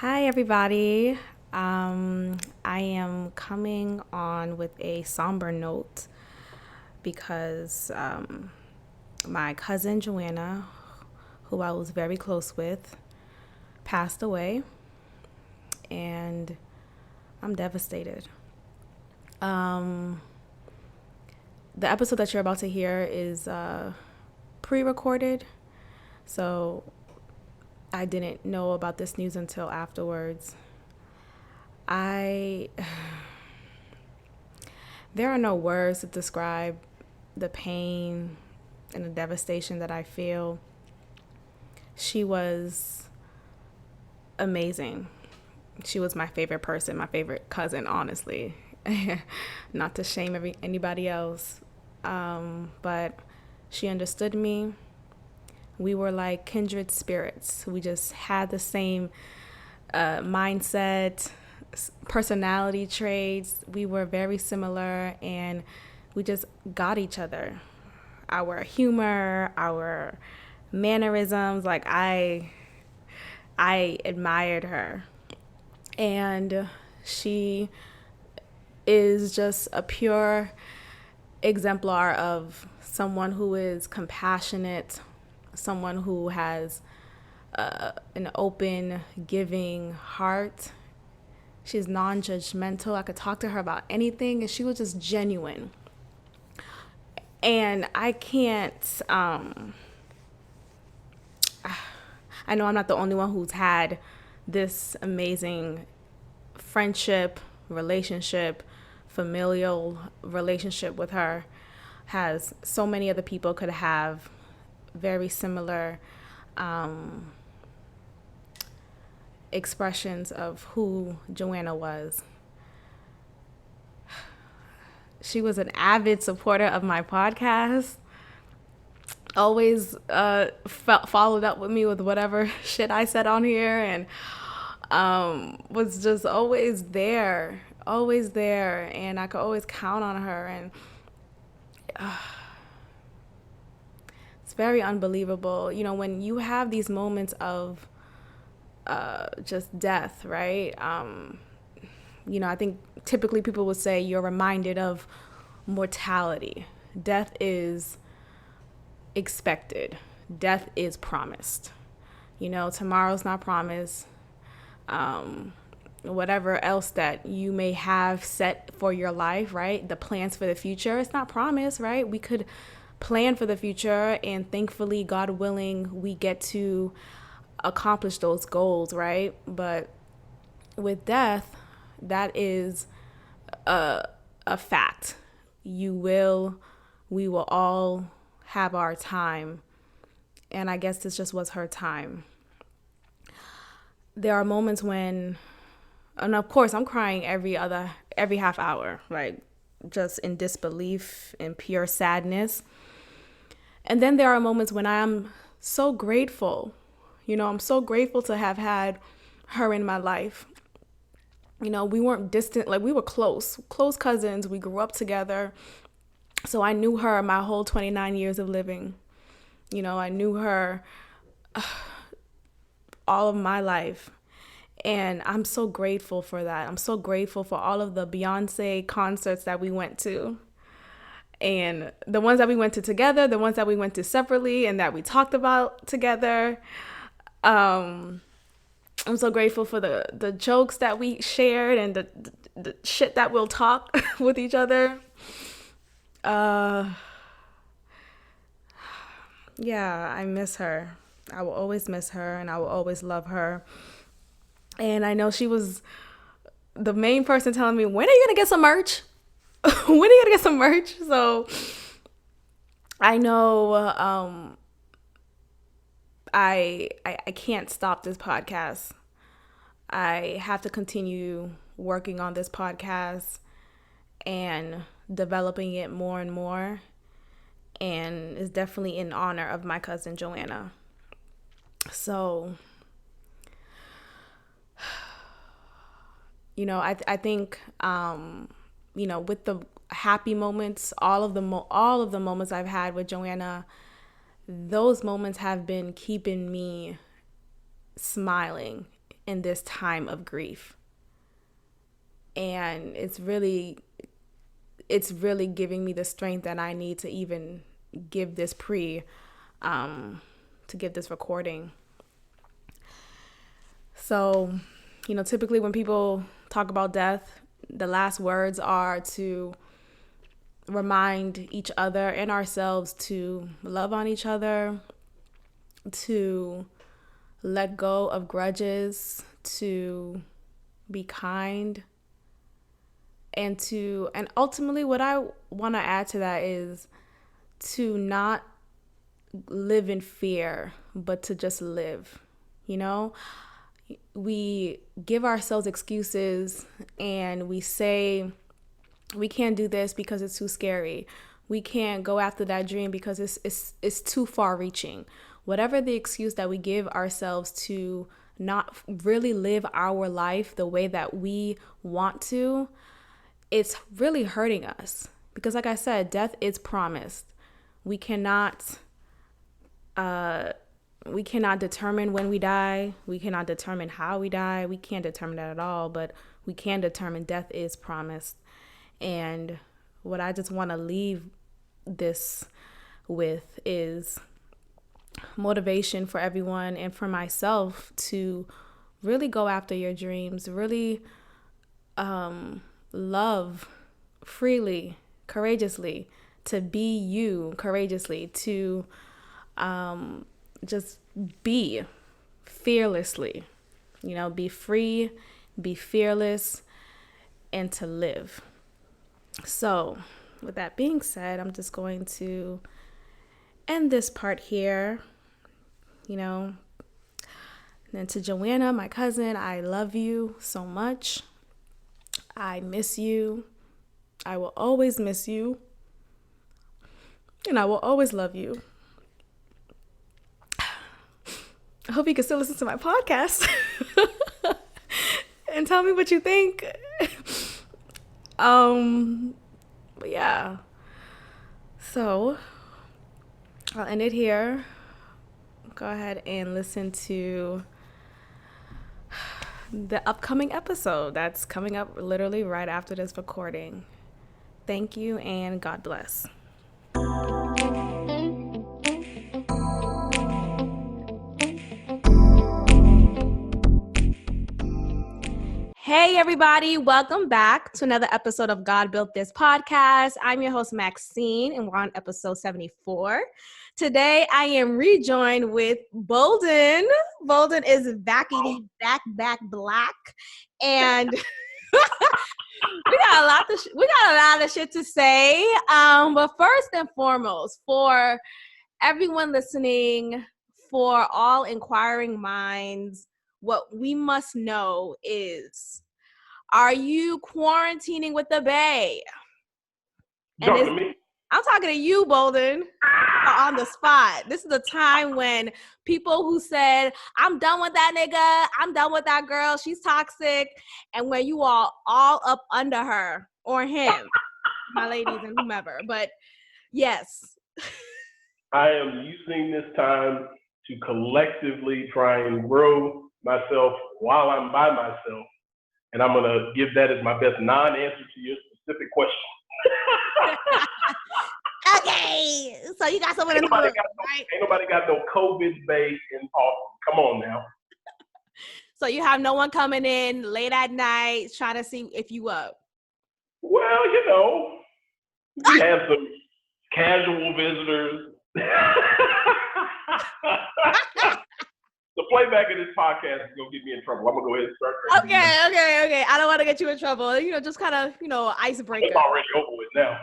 Hi, everybody. I am coming on with a somber note because my cousin Joanna, who I was very close with, passed away, and I'm devastated. Um, the episode that you're about to hear is pre recorded, so I didn't know about this news until afterwards. I There are no words to describe the pain and the devastation that I feel. She was amazing. She was my favorite person, my favorite cousin, honestly. Not to shame anybody else. But she understood me. We were like kindred spirits. We just had the same mindset, personality traits. We were very similar, and we just got each other. Our humor, our mannerisms, like I admired her. And she is just a pure exemplar of someone who is compassionate, someone who has an open, giving heart. She's non-judgmental. I could talk to her about anything, and she was just genuine. And I can't. I know I'm not the only one who's had this amazing friendship, relationship, familial relationship with her. Has so many other people could have very similar expressions of who Joanna was. She was an avid supporter of my podcast. Always followed up with me with whatever shit I said on here, and was just always there, and I could always count on her. And it's very unbelievable, when you have these moments of just death, right? I think typically people would say you're reminded of mortality. Death is expected. Death is promised. Tomorrow's not promised. Whatever else that you may have set for your life, right? The plans for the future, it's not promised, right? We could plan for the future, and thankfully, God willing, we get to accomplish those goals, right? But with death, that is a fact. We will all have our time. And I guess this just was her time. There are moments when, and of course, I'm crying every half hour, like just in disbelief and pure sadness. And then there are moments when I'm so grateful. I'm so grateful to have had her in my life. We weren't distant, like we were close cousins. We grew up together. So I knew her my whole 29 years of living. I knew her all of my life. And I'm so grateful for that. I'm so grateful for all of the Beyonce concerts that we went to. And the ones that we went to together, the ones that we went to separately, and that we talked about together. I'm so grateful for the jokes that we shared, and the shit that we'll talk with each other. Yeah, I miss her. I will always miss her, and I will always love her. And I know she was the main person telling me, when are you going to get some merch? When are you going to get some merch? So I know I can't stop this podcast. I have to continue working on this podcast and developing it more and more. And it's definitely in honor of my cousin Joanna. So, I think, with the happy moments, all of the moments I've had with Joanna, those moments have been keeping me smiling in this time of grief. And it's really giving me the strength that I need to even give this to give this recording. So, typically when people talk about death, the last words are to remind each other and ourselves to love on each other, to let go of grudges, to be kind, and ultimately what I want to add to that is to not live in fear, but to just live. We give ourselves excuses and we say we can't do this because it's too scary. We can't go after that dream because it's too far reaching. Whatever the excuse that we give ourselves to not really live our life the way that we want to, it's really hurting us. Because like I said, death is promised. We cannot determine when we die. We cannot determine how we die. We can't determine that at all, but we can determine death is promised. And what I just want to leave this with is motivation for everyone and for myself to really go after your dreams, really love freely, courageously, to be you courageously, to just be fearlessly, be free, be fearless, and to live. So with that being said, I'm just going to end this part here, And to Joanna, my cousin, I love you so much. I miss you. I will always miss you. And I will always love you. I hope you can still listen to my podcast and tell me what you think. But yeah. So I'll end it here. Go ahead and listen to the upcoming episode that's coming up literally right after this recording. Thank you and God bless. Hey everybody, welcome back to another episode of God Built This podcast. I'm your host Maxine and we're on episode 74. Today I am rejoined with Bolden. Bolden is blackity back black, and we got a lot of shit to say. But first and foremost, for everyone listening, for all inquiring minds, what we must know is, are you quarantining with the bae? I'm talking to you, Bolden, on the spot. This is the time when people who said, I'm done with that nigga, I'm done with that girl, she's toxic, and when you are all up under her or him, my ladies and whomever. But yes. I am using this time to collectively try and grow myself while I'm by myself. And I'm going to give that as my best non-answer to your specific question. Okay. So you got someone in the room, right? Ain't nobody got no COVID base in Austin. Come on now. So you have no one coming in late at night trying to see if you up? Well, we have some casual visitors. The playback of this podcast is going to get me in trouble. I'm going to go ahead and start. Okay. I don't want to get you in trouble. Just kind of, icebreaker. I'm already over with now.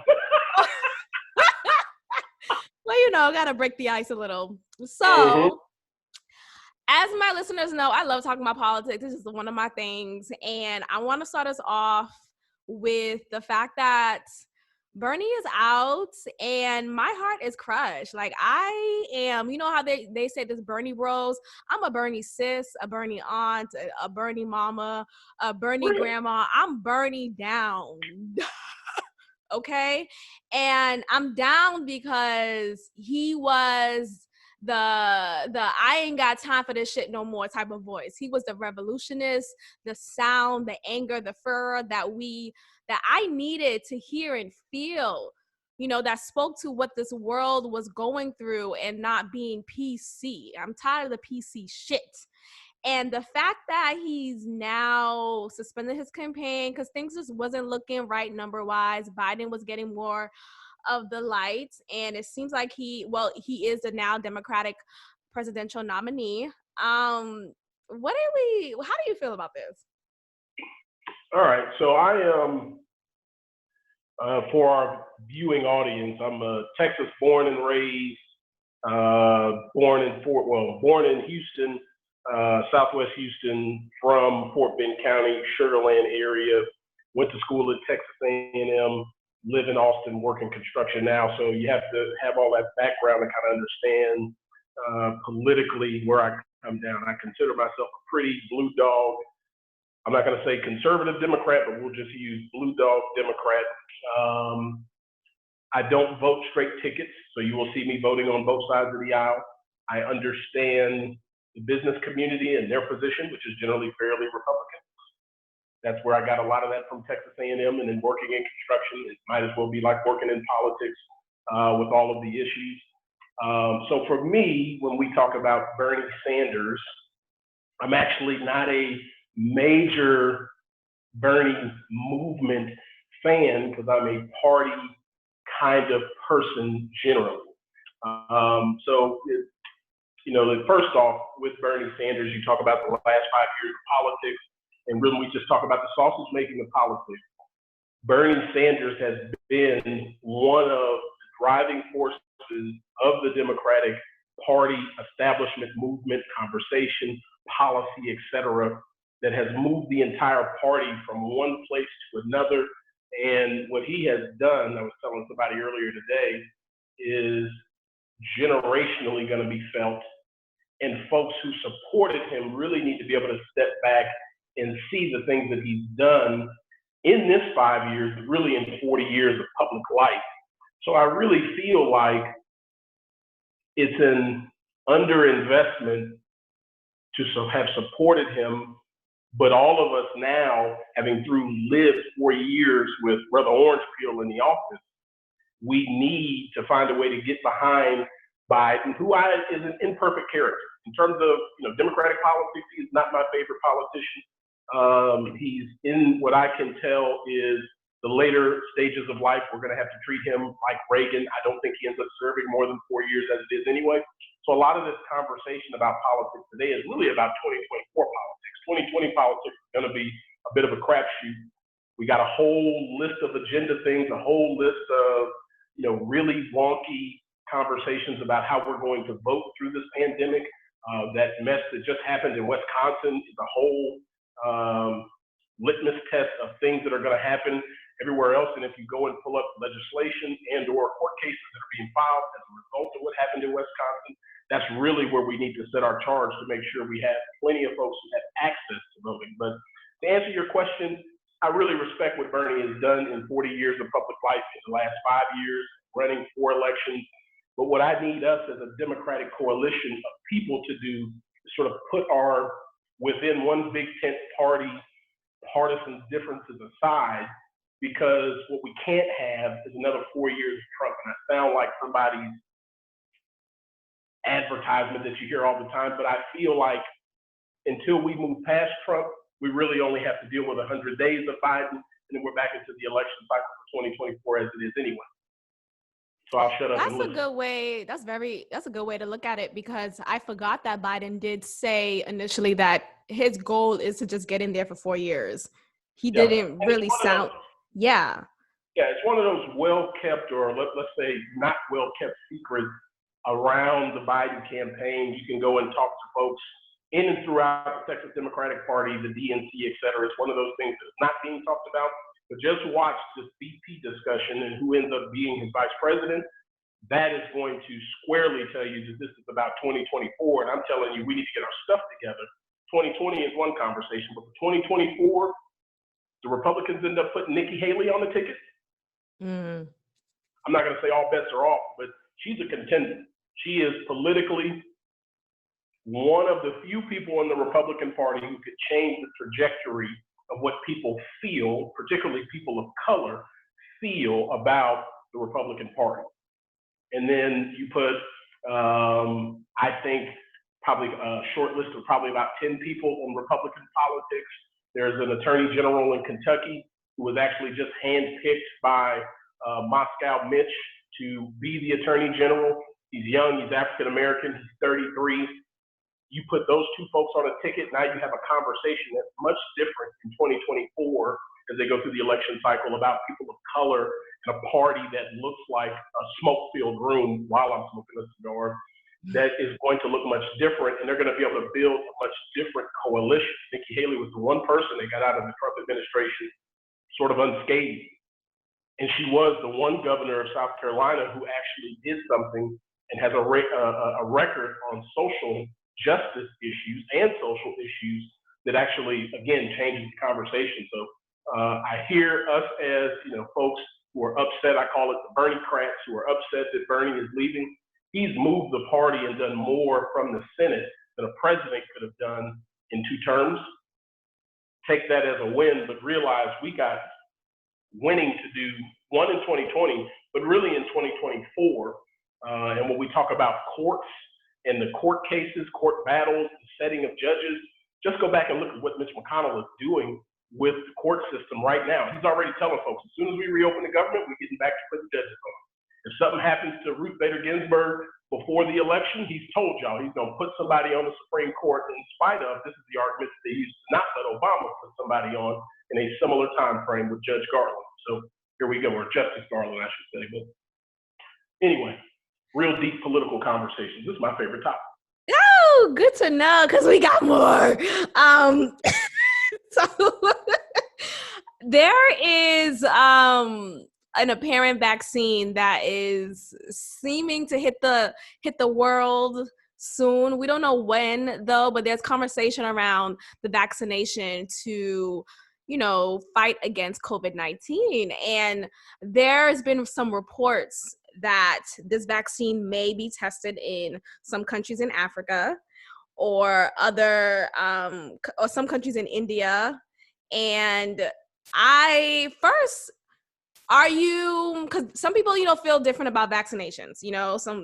Well, got to break the ice a little. So, as my listeners know, I love talking about politics. This is one of my things. And I want to start us off with the fact that Bernie is out and my heart is crushed. Like, I am, how they say this Bernie bros. I'm a Bernie sis, a Bernie aunt, a Bernie mama, a Bernie grandma. I'm Bernie down. Okay? And I'm down because he was the I ain't got time for this shit no more type of voice. He was the revolutionist, the sound, the anger, the furor that I needed to hear and feel, that spoke to what this world was going through and not being PC. I'm tired of the PC shit. And the fact that he's now suspended his campaign because things just wasn't looking right number wise. Biden was getting more of the light, and it seems like he is the now Democratic presidential nominee. How do you feel about this? All right, so I am for our viewing audience, I'm a Texas born and raised, born in Houston, Southwest Houston, from Fort Bend County, Sugarland area. Went to school at Texas A&M, live in Austin, work in construction now. So you have to have all that background to kind of understand politically where I come down. I consider myself a pretty blue dog. I'm not going to say conservative Democrat, but we'll just use blue dog Democrat. I don't vote straight tickets, so you will see me voting on both sides of the aisle. I understand the business community and their position, which is generally fairly Republican. That's where I got a lot of that from Texas A&M, and then working in construction, it might as well be like working in politics with all of the issues. So for me, when we talk about Bernie Sanders, I'm actually not a major Bernie movement fan because I'm a party kind of person generally. First off, with Bernie Sanders, you talk about the last 5 years of politics, and really we just talk about the sausage making of politics. Bernie Sanders has been one of the driving forces of the Democratic Party establishment movement, conversation, policy, etc., that has moved the entire party from one place to another. And what he has done, I was telling somebody earlier today, is generationally going to be felt. And folks who supported him really need to be able to step back and see the things that he's done in this 5 years, really in 40 years of public life. So I really feel like it's an underinvestment to have supported him. But all of us now, having lived 4 years with Brother Orange Peel in the office, we need to find a way to get behind Biden, who is an imperfect character. In terms of Democratic politics, he's not my favorite politician. He's in what I can tell is the later stages of life. We're going to have to treat him like Reagan. I don't think he ends up serving more than 4 years as it is anyway. So a lot of this conversation about politics today is really about 2024 politics. 2020 politics is going to be a bit of a crapshoot. We got a whole list of agenda things, a whole list of really wonky conversations about how we're going to vote through this pandemic. That mess that just happened in Wisconsin is a whole litmus test of things that are going to happen everywhere else. And if you go and pull up legislation and or court cases that are being filed as a result of what happened in Wisconsin, that's really where we need to set our charge to make sure we have plenty of folks who have access to voting. But to answer your question, I really respect what Bernie has done in 40 years of public life in the last 5 years, running 4 elections. But what I need us as a Democratic coalition of people to do is sort of put our within one big tent party partisan differences aside, because what we can't have is another 4 years of Trump. And I sound like somebody's advertisement that you hear all the time, but I feel like until we move past Trump, we really only have to deal with 100 days of Biden, and then we're back into the election cycle for 2024 as it is anyway. So I'll shut up and listen. That's a good way to look at it, because I forgot that Biden did say initially that his goal is to just get in there for 4 years. He didn't really sound, Yeah, it's one of those well-kept, or let's say not well-kept secrets around the Biden campaign. You can go and talk to folks in and throughout the Texas Democratic Party, the DNC, et cetera. It's one of those things that's not being talked about. But just watch this VP discussion and who ends up being his vice president. That is going to squarely tell you that this is about 2024. And I'm telling you, we need to get our stuff together. 2020 is one conversation, but for 2024, the Republicans end up putting Nikki Haley on the ticket. I'm not going to say all bets are off, but she's a contender. She is politically one of the few people in the Republican Party who could change the trajectory of what people feel, particularly people of color, feel about the Republican Party. And then you put, I think, probably a short list of probably about 10 people in Republican politics. There's an attorney general in Kentucky who was actually just handpicked by Moscow Mitch to be the attorney general. He's young, he's African American, he's 33. You put those two folks on a ticket, now you have a conversation that's much different in 2024 as they go through the election cycle about people of color and a party that looks like a smoke-filled room while I'm smoking a cigar that is going to look much different, and they're going to be able to build a much different coalition. Nikki Haley was the one person that got out of the Trump administration sort of unscathed. And she was the one governor of South Carolina who actually did something and has a record on social justice issues and social issues that actually, again, changes the conversation. So I hear us as, folks who are upset. I call it the Bernie crats who are upset that Bernie is leaving. He's moved the party and done more from the Senate than a president could have done in 2 terms. Take that as a win, but realize we got winning to do, one in 2020, but really in 2024. And when we talk about courts and the court cases, court battles, the setting of judges, just go back and look at what Mitch McConnell is doing with the court system right now. He's already telling folks, as soon as we reopen the government, we're getting back to putting judges on. If something happens to Ruth Bader Ginsburg before the election, he's told y'all he's going to put somebody on the Supreme Court in spite of, this is the argument that they used to not let Obama put somebody on in a similar time frame with Judge Garland. So here we go, or Justice Garland, I should say. But anyway, real deep political conversations. This is my favorite topic. Oh, good to know, because we got more. So there is an apparent vaccine that is seeming to hit the world soon. We don't know when though, but there's conversation around the vaccination to fight against COVID-19. And there's been some reports that this vaccine may be tested in some countries in Africa or other or some countries in India. And because some people, feel different about vaccinations.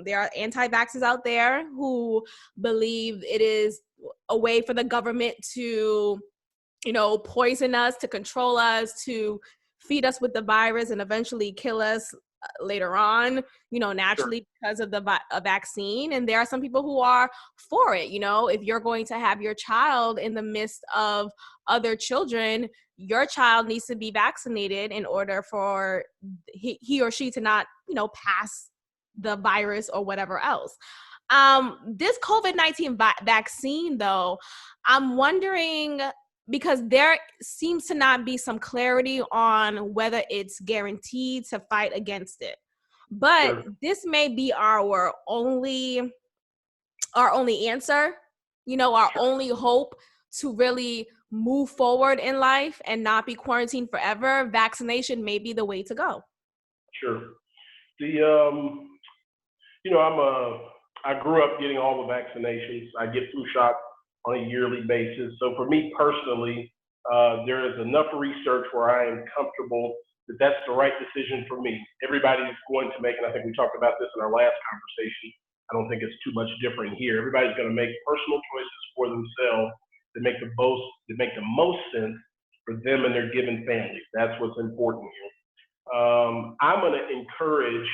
There are anti-vaxxers out there who believe it is a way for the government to, poison us, to control us, to feed us with the virus and eventually kill us later on, naturally because of the vaccine. And there are some people who are for it. If you're going to have your child in the midst of other children, your child needs to be vaccinated in order for he or she to not, pass the virus or whatever else. This COVID-19 vaccine, though, I'm wondering, because there seems to not be some clarity on whether it's guaranteed to fight against it. But this may be our only answer, our only hope to really move forward in life and not be quarantined forever. Vaccination may be the way to go. Sure. I grew up getting all the vaccinations. I get flu shots on a yearly basis. So for me personally, there is enough research where I am comfortable that that's the right decision for me. Everybody's going to make, and I think we talked about this in our last conversation, I don't think it's too much different here. Everybody's going to make personal choices for themselves that make the most sense for them and their given families. That's what's important here. I'm going to encourage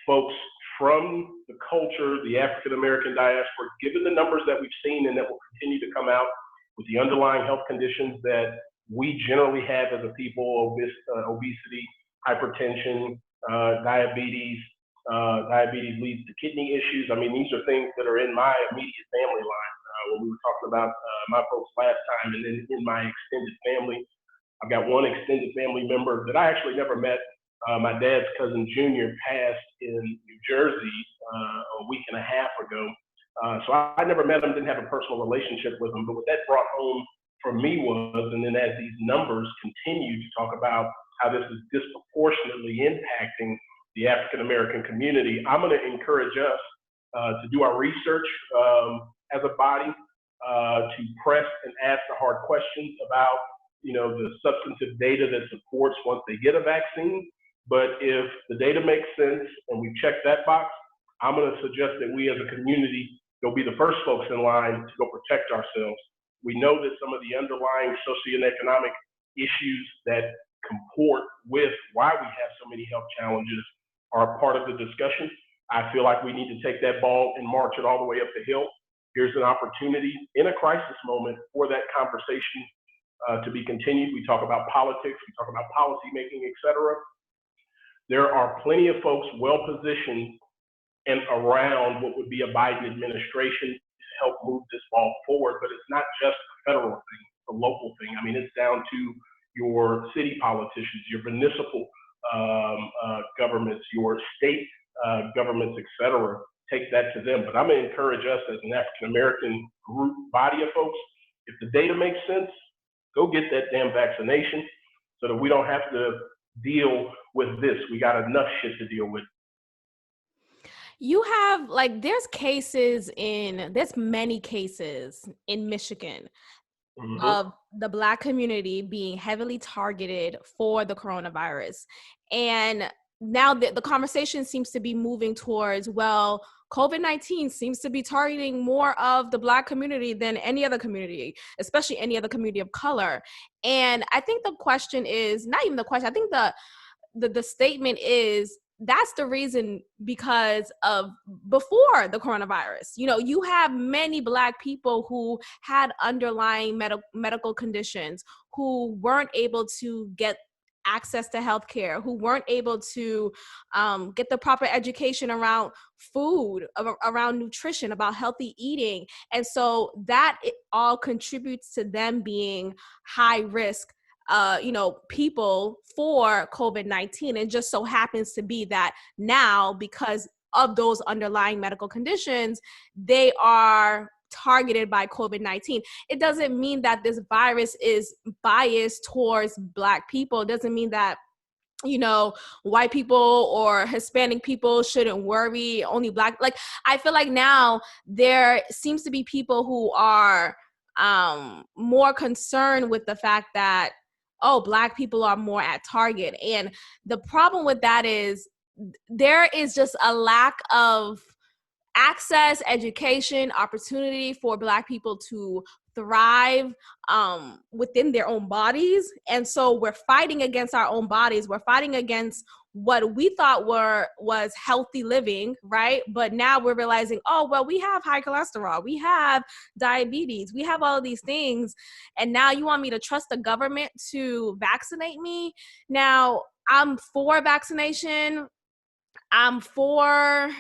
folks from the culture, the African-American diaspora, given the numbers that we've seen and that will continue to come out with the underlying health conditions that we generally have as a people, obesity, hypertension, diabetes. Diabetes leads to kidney issues. I mean, these are things that are in my immediate family line. When we were talking about my folks last time, and then in my extended family, I've got one extended family member that I actually never met. My dad's cousin Junior passed in New Jersey a week and a half ago. So I never met him, didn't have a personal relationship with him, but what that brought home for me was, and then as these numbers continue to talk about how this is disproportionately impacting the African-American community, I'm going to encourage us to do our research as a body, to press and ask the hard questions about, the substantive data that supports once they get a vaccine. But if the data makes sense and we check that box, I'm going to suggest that we as a community go be the first folks in line to go protect ourselves. We know that some of the underlying socioeconomic issues that comport with why we have so many health challenges are part of the discussion. I feel like we need to take that ball and march it all the way up the hill. Here's an opportunity in a crisis moment for that conversation to be continued. We talk about politics, we talk about policy making, et cetera. There are plenty of folks well positioned and around what would be a Biden administration to help move this ball forward, but it's not just a federal thing, it's a local thing. I mean, it's down to your city politicians, your municipal governments, your state governments, et cetera. Take that to them. But I'm going to encourage us as an African-American group, body of folks, if the data makes sense, go get that damn vaccination so that we don't have to deal with this. We got enough shit to deal with. You have, there's many cases in Michigan of the Black community being heavily targeted for the coronavirus. And now the conversation seems to be moving towards, well, COVID-19 seems to be targeting more of the Black community than any other community, especially any other community of color. And I think the question is, not even the question, I think the statement is, that's the reason because of before the coronavirus. You have many Black people who had underlying medical conditions, who weren't able to get access to healthcare, who weren't able to get the proper education around food, around nutrition, about healthy eating. And so that it all contributes to them being high risk people for COVID-19. It just so happens to be that now, because of those underlying medical conditions, they are targeted by COVID-19. It doesn't mean that this virus is biased towards Black people. It doesn't mean that white people or Hispanic people shouldn't worry, only Black. I feel like now there seems to be people who are more concerned with the fact that, Black people are more at target. And the problem with that is there is just a lack of access, education, opportunity for Black people to thrive within their own bodies. And so we're fighting against our own bodies. We're fighting against what we thought was healthy living, right? But now we're realizing, we have high cholesterol, we have diabetes, we have all of these things. And now you want me to trust the government to vaccinate me? Now, I'm for vaccination. I'm for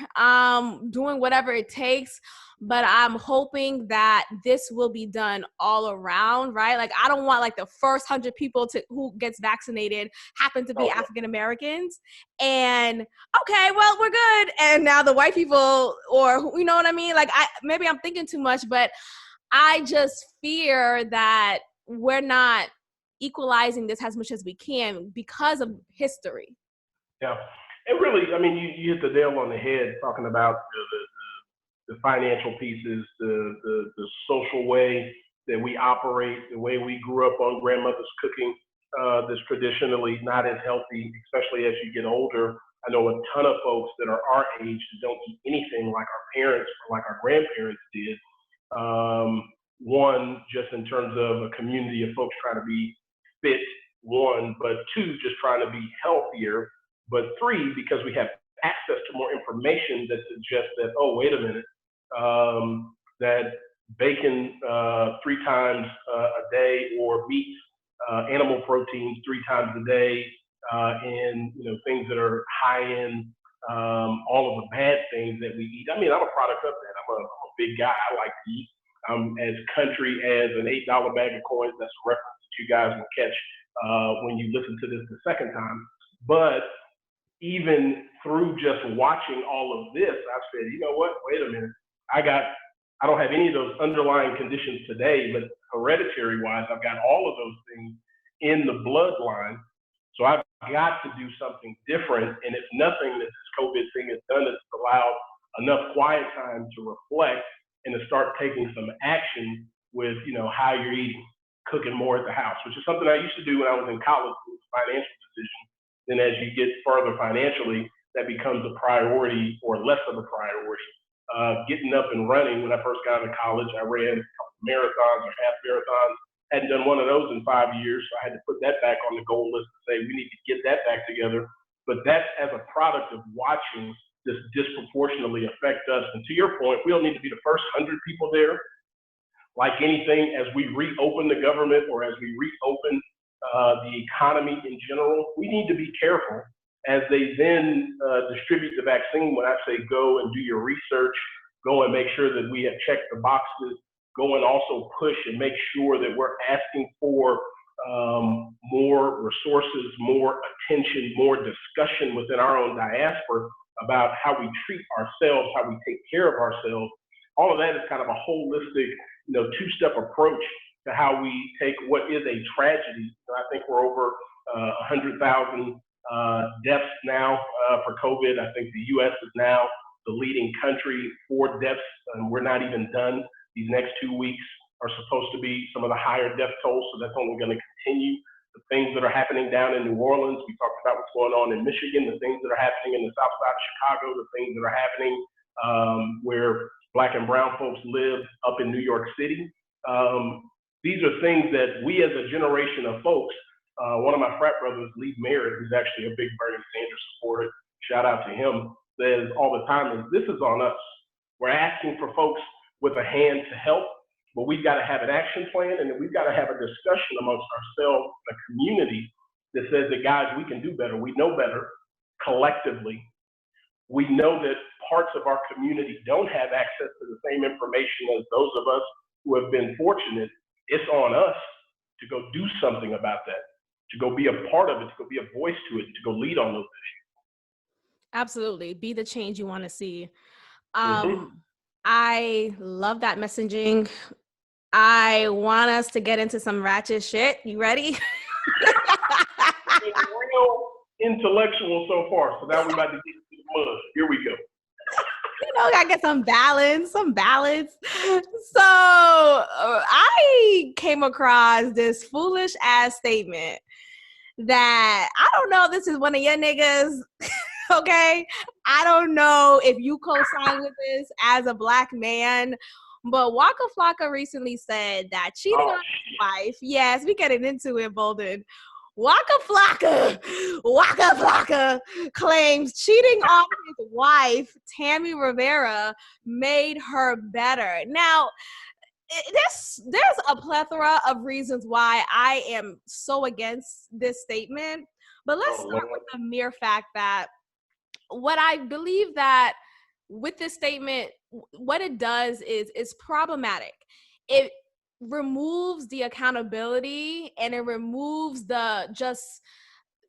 doing whatever it takes, but I'm hoping that this will be done all around, right? I don't want the first 100 people who gets vaccinated happen to be African Americans, and okay, well, we're good. And now the white people, or you know what I mean? Maybe I'm thinking too much, but I just fear that we're not equalizing this as much as we can because of history. Yeah. And really, I mean, you hit the nail on the head talking about the financial pieces, the social way that we operate, the way we grew up on grandmother's cooking that's traditionally not as healthy, especially as you get older. I know a ton of folks that are our age that don't eat anything like our parents or like our grandparents did. One, just in terms of a community of folks trying to be fit, one, but two, just trying to be healthier. But three, because we have access to more information that suggests that, wait a minute, that bacon 3 times a day, or meat, animal proteins 3 times a day, and things that are high in all of the bad things that we eat. I mean, I'm a product of that. I'm a big guy. I like to eat. I'm as country as an $8 bag of coins. That's a reference that you guys will catch when you listen to this the second time. But even through just watching all of this, I've said, you know what, wait a minute. I don't have any of those underlying conditions today, but hereditary wise, I've got all of those things in the bloodline. So I've got to do something different. And if nothing that this COVID thing has done is allowed enough quiet time to reflect and to start taking some action with, how you're eating, cooking more at the house, which is something I used to do when I was in college. It was a financial decision. Then as you get further financially, that becomes a priority or less of a priority. Getting up and running, when I first got into college, I ran a couple marathons or half marathons. Hadn't done one of those in 5 years, so I had to put that back on the goal list to say we need to get that back together. But that's as a product of watching this disproportionately affect us. And to your point, we don't need to be the first 100 people there. Like anything, as we reopen the government or as we reopen the economy in general, we need to be careful as they then distribute the vaccine. When I say go and do your research, go and make sure that we have checked the boxes, go and also push and make sure that we're asking for more resources, more attention, more discussion within our own diaspora about how we treat ourselves, how we take care of ourselves. All of that is kind of a holistic, two-step approach to how we take what is a tragedy. I think we're over 100,000 deaths now for COVID. I think the U.S. is now the leading country for deaths, and we're not even done. These next 2 weeks are supposed to be some of the higher death tolls, so that's only going to continue. The things that are happening down in New Orleans, we talked about what's going on in Michigan, the things that are happening in the south side of Chicago, the things that are happening where Black and brown folks live up in New York City. These are things that we as a generation of folks, one of my frat brothers, Lee Merritt, who's actually a big Bernie Sanders supporter, shout out to him, says all the time, is this is on us. We're asking for folks with a hand to help, but we've got to have an action plan, and then we've got to have a discussion amongst ourselves, a community that says that, guys, we can do better. We know better collectively. We know that parts of our community don't have access to the same information as those of us who have been fortunate. It's on us to go do something about that, to go be a part of it, to go be a voice to it, to go lead on those issues. Absolutely. Be the change you want to see. I love that messaging. I want us to get into some ratchet shit. You ready? It's real intellectual so far, so now we're about to get into the mud. Here we go. Gotta get some balance. So I came across this foolish ass statement that I don't know if this is one of your niggas. Okay, I don't know if you co-sign with this as a Black man, but Waka Flocka recently said that cheating on his wife, yes, we getting into it, Bolden. Waka Flocka claims cheating on his wife, Tammy Rivera, made her better. Now, there's a plethora of reasons why I am so against this statement, but let's start with the mere fact that what I believe that with this statement, what it does is problematic. It removes the accountability and it removes the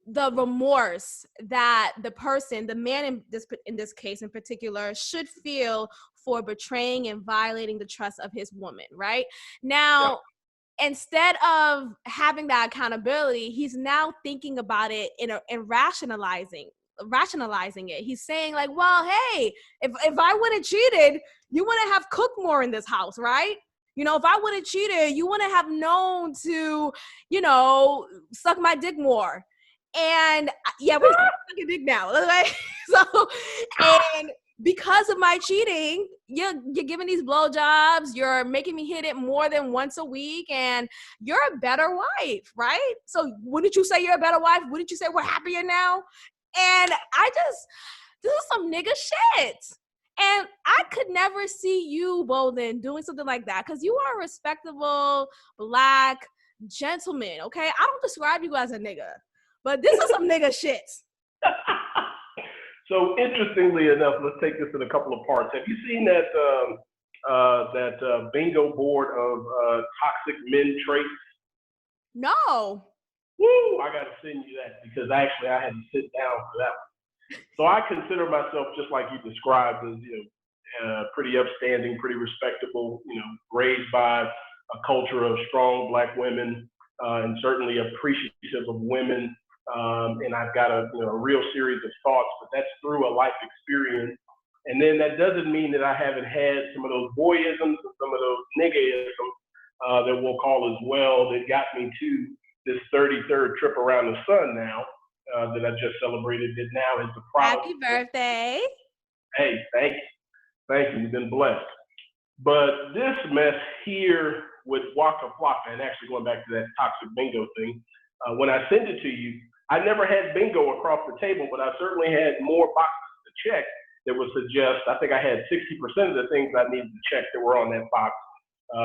remorse that the person, the man in this case in particular, should feel for betraying and violating the trust of his woman, right? Now, instead of having that accountability, he's now thinking about it and rationalizing it. He's saying like, well, hey, if I would have cheated, you wouldn't have cooked more in this house, right? If I would have cheated, you wouldn't have known to, suck my dick more. And yeah, we're sucking dick now. Okay? So, and because of my cheating, you're giving these blowjobs, you're making me hit it more than once a week, and you're a better wife, right? So wouldn't you say you're a better wife? Wouldn't you say we're happier now? And this is some nigga shit. And I could never see you, Bolden, doing something like that because you are a respectable Black gentleman, okay? I don't describe you as a nigga, but this is some nigga shit. So interestingly enough, let's take this in a couple of parts. Have you seen that bingo board of toxic men traits? No. Woo! I got to send you that because actually I had to sit down for that one. So I consider myself, just like you described, as pretty upstanding, pretty respectable. Raised by a culture of strong Black women, and certainly appreciative of women. And I've got a real series of thoughts, but that's through a life experience And then that doesn't mean that I haven't had some of those boyisms and some of those niggaisms that we'll call as well that got me to this 33rd trip around the sun now that I just celebrated that now is the product. Happy birthday. Hey, thank you. Thank you. You've been blessed. But this mess here with Waka Flocka, and actually going back to that toxic bingo thing, when I send it to you, I never had bingo across the table, but I certainly had more boxes to check that would suggest, I think I had 60% of the things I needed to check that were on that box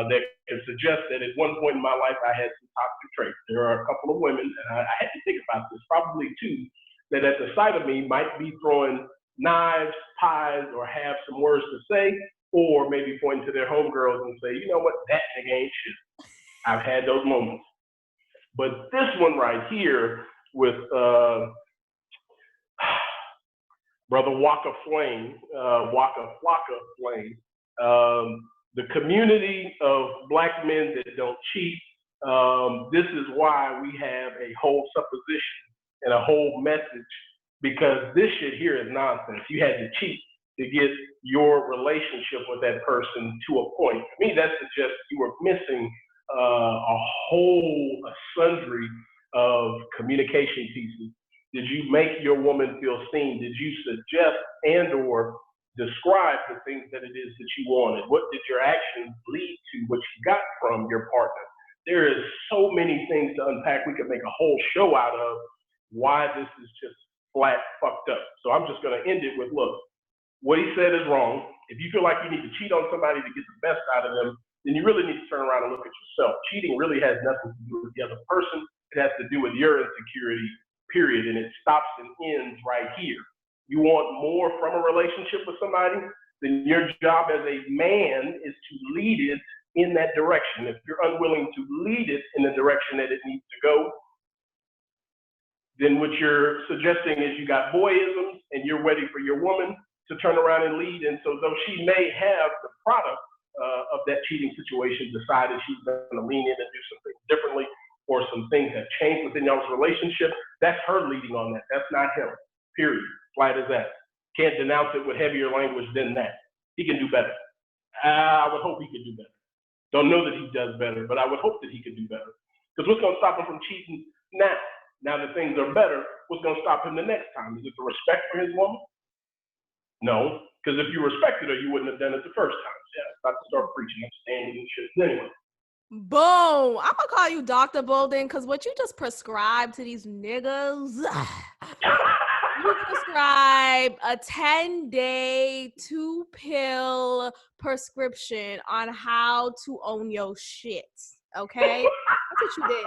that could suggest that at one point in my life I had some toxic traits. There are a couple of women, and I had to think about this, probably two, that at the sight of me might be throwing knives, pies, or have some words to say, or maybe pointing to their homegirls and say, you know what, that nigga ain't shit. I've had those moments. But this one right here with Brother Waka Flame, Waka Flocka Flame, the community of Black men that don't cheat, this is why we have a whole supposition and a whole message, because this shit here is nonsense. You had to cheat to get your relationship with that person to a point. To me, that suggests you were missing a whole sundry of communication pieces. Did you make your woman feel seen? Did you suggest and or describe the things that it is that you wanted? What did your actions lead to what you got from your partner? There is so many things to unpack. We could make a whole show out of why this is just flat fucked up. So I'm just gonna end it with, look, what he said is wrong. If you feel like you need to cheat on somebody to get the best out of them, then you really need to turn around and look at yourself. Cheating really has nothing to do with the other person. It has to do with your insecurity, period. And it stops and ends right here. You want more from a relationship with somebody, then your job as a man is to lead it in that direction. If you're unwilling to lead it in the direction that it needs to go, then what you're suggesting is you got boyisms and you're ready for your woman to turn around and lead. And so though she may have the product of that cheating situation, decided she's going to lean in and do some things differently, or some things have changed within y'all's relationship, that's her leading on that. That's not him, period. Flat as that. Can't denounce it with heavier language than that. He can do better. I would hope he could do better. Don't know that he does better, but I would hope that he could do better. Because what's going to stop him from cheating now? Now that things are better, what's going to stop him the next time? Is it the respect for his woman? No, because if you respected her, you wouldn't have done it the first time. Yeah, about to start preaching, I'm standing and shit. Anyway. Boom. I'm gonna call you Dr. Bolden, because what you just prescribed to these niggas, you prescribe a 10-day 2-pill prescription on how to own your shit. Okay? That's what you did.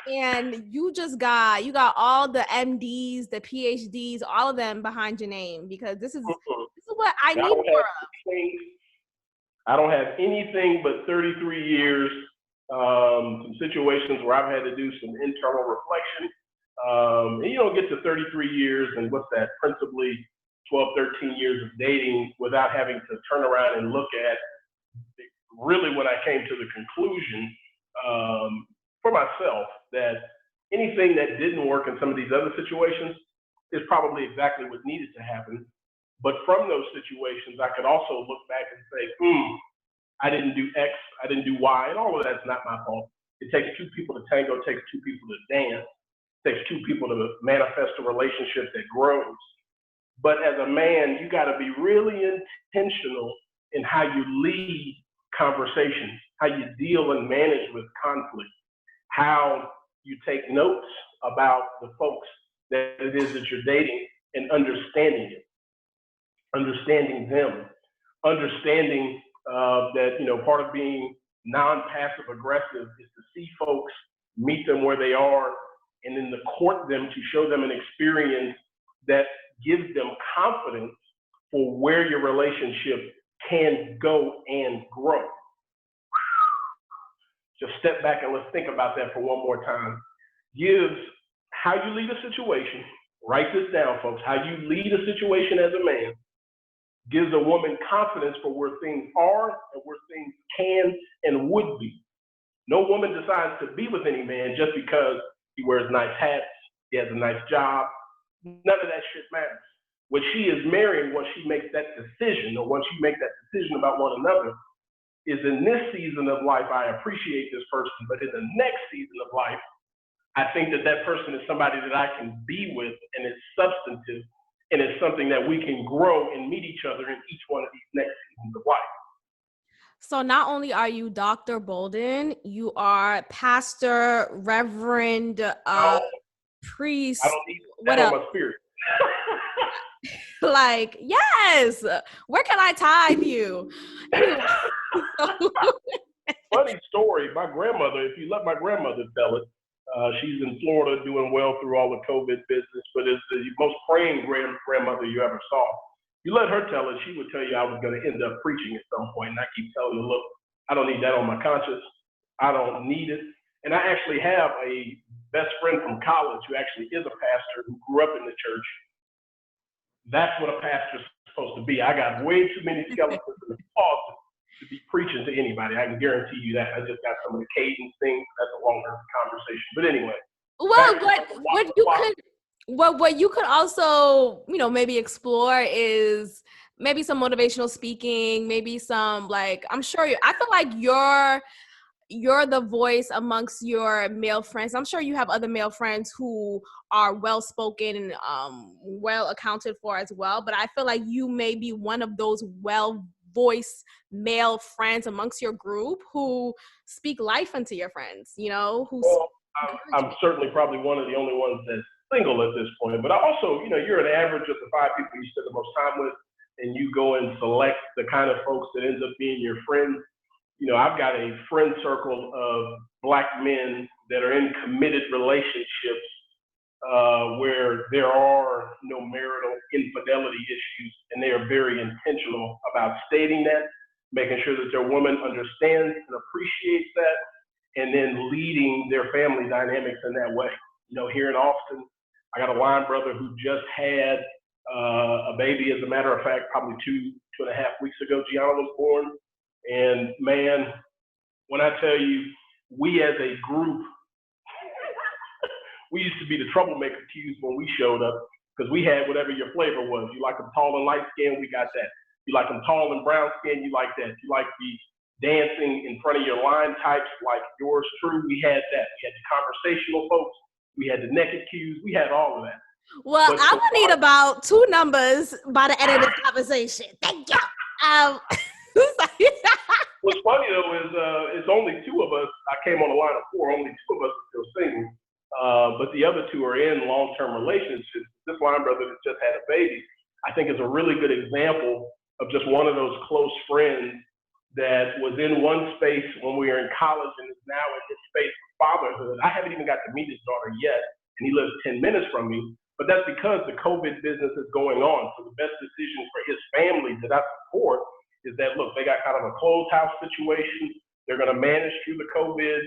And you got all the MDs, the PhDs, all of them behind your name, because this is what I need more of. I don't have anything but 33 years, some situations where I've had to do some internal reflection. And you don't get to 33 years and what's that, principally 12, 13 years of dating without having to turn around and look at really when I came to the conclusion for myself that anything that didn't work in some of these other situations is probably exactly what needed to happen. But from those situations, I could also look back and say, I didn't do X, I didn't do Y, and all of that's not my fault. It takes two people to tango, it takes two people to dance, it takes two people to manifest a relationship that grows. But as a man, you gotta be really intentional in how you lead conversations, how you deal and manage with conflict, how you take notes about the folks that it is that you're dating and understanding it. Understanding them, understanding that, you know, part of being non-passive aggressive is to see folks, meet them where they are, and then to court them, to show them an experience that gives them confidence for where your relationship can go and grow. Just step back and let's think about that for one more time. Gives how you lead a situation, write this down, folks, how you lead a situation as a man, gives a woman confidence for where things are and where things can and would be. No woman decides to be with any man just because he wears nice hats, he has a nice job. None of that shit matters. When she is marrying, once she makes that decision, or once you make that decision about one another, is in this season of life, I appreciate this person, but in the next season of life, I think that that person is somebody that I can be with, and it's substantive, and it's something that we can grow and meet each other in each one of these next seasons of life. So not only are you Dr. Bolden, you are pastor, reverend, priest. I don't need what that else? on my spirit. Like, yes. Where can I tithe you? Anyway, Funny story. My grandmother, if you let my grandmother tell it, she's in Florida doing well through all the COVID business, but is the most praying grandmother you ever saw. You let her tell it, she would tell you I was going to end up preaching at some point. And I keep telling her, look, I don't need that on my conscience. I don't need it. And I actually have a best friend from college who actually is a pastor who grew up in the church. That's what a pastor's supposed to be. I got way too many skeletons in the closet to be preaching to anybody. I can guarantee you that. I just got some of the cadence things. That's a longer conversation. But anyway. Well, what you could also, maybe explore is maybe some motivational speaking, maybe some, like, I feel like you're the voice amongst your male friends. I'm sure you have other male friends who are well-spoken and well accounted for as well. But I feel like you may be one of those well-voiced male friends amongst your group who speak life into your friends, I'm certainly probably one of the only ones that's single at this point. But I also, you're an average of the 5 people you spend the most time with, and you go and select the kind of folks that ends up being your friends. I've got a friend circle of Black men that are in committed relationships where there are no marital infidelity issues, and they are very intentional about stating that, making sure that their woman understands and appreciates that, and then leading their family dynamics in that way. Here in Austin, I got a line brother who just had a baby, as a matter of fact, probably 2.5 weeks ago, Joanna was born. And man, when I tell you, we as a group, we used to be the troublemaker cues when we showed up, because we had whatever your flavor was. You like them tall and light skinned, we got that. You like them tall and brown skinned, you like that. You like the dancing in front of your line types like yours true, we had that. We had the conversational folks, we had the naked cues, we had all of that. Well, I'm gonna need about 2 numbers by the end of this conversation. Thank you. What's funny though is it's only 2 of us. I came on a line of 4. Only 2 of us are still single, but the other 2 are in long-term relationships. This line brother that just had a baby, I think, is a really good example of just one of those close friends that was in one space when we were in college and is now in his space of fatherhood. I haven't even got to meet his daughter yet, and he lives 10 minutes from me. But that's because the COVID business is going on. So the best decision for his family that I support is that, look, they got kind of a closed house situation. They're going to manage through the COVID.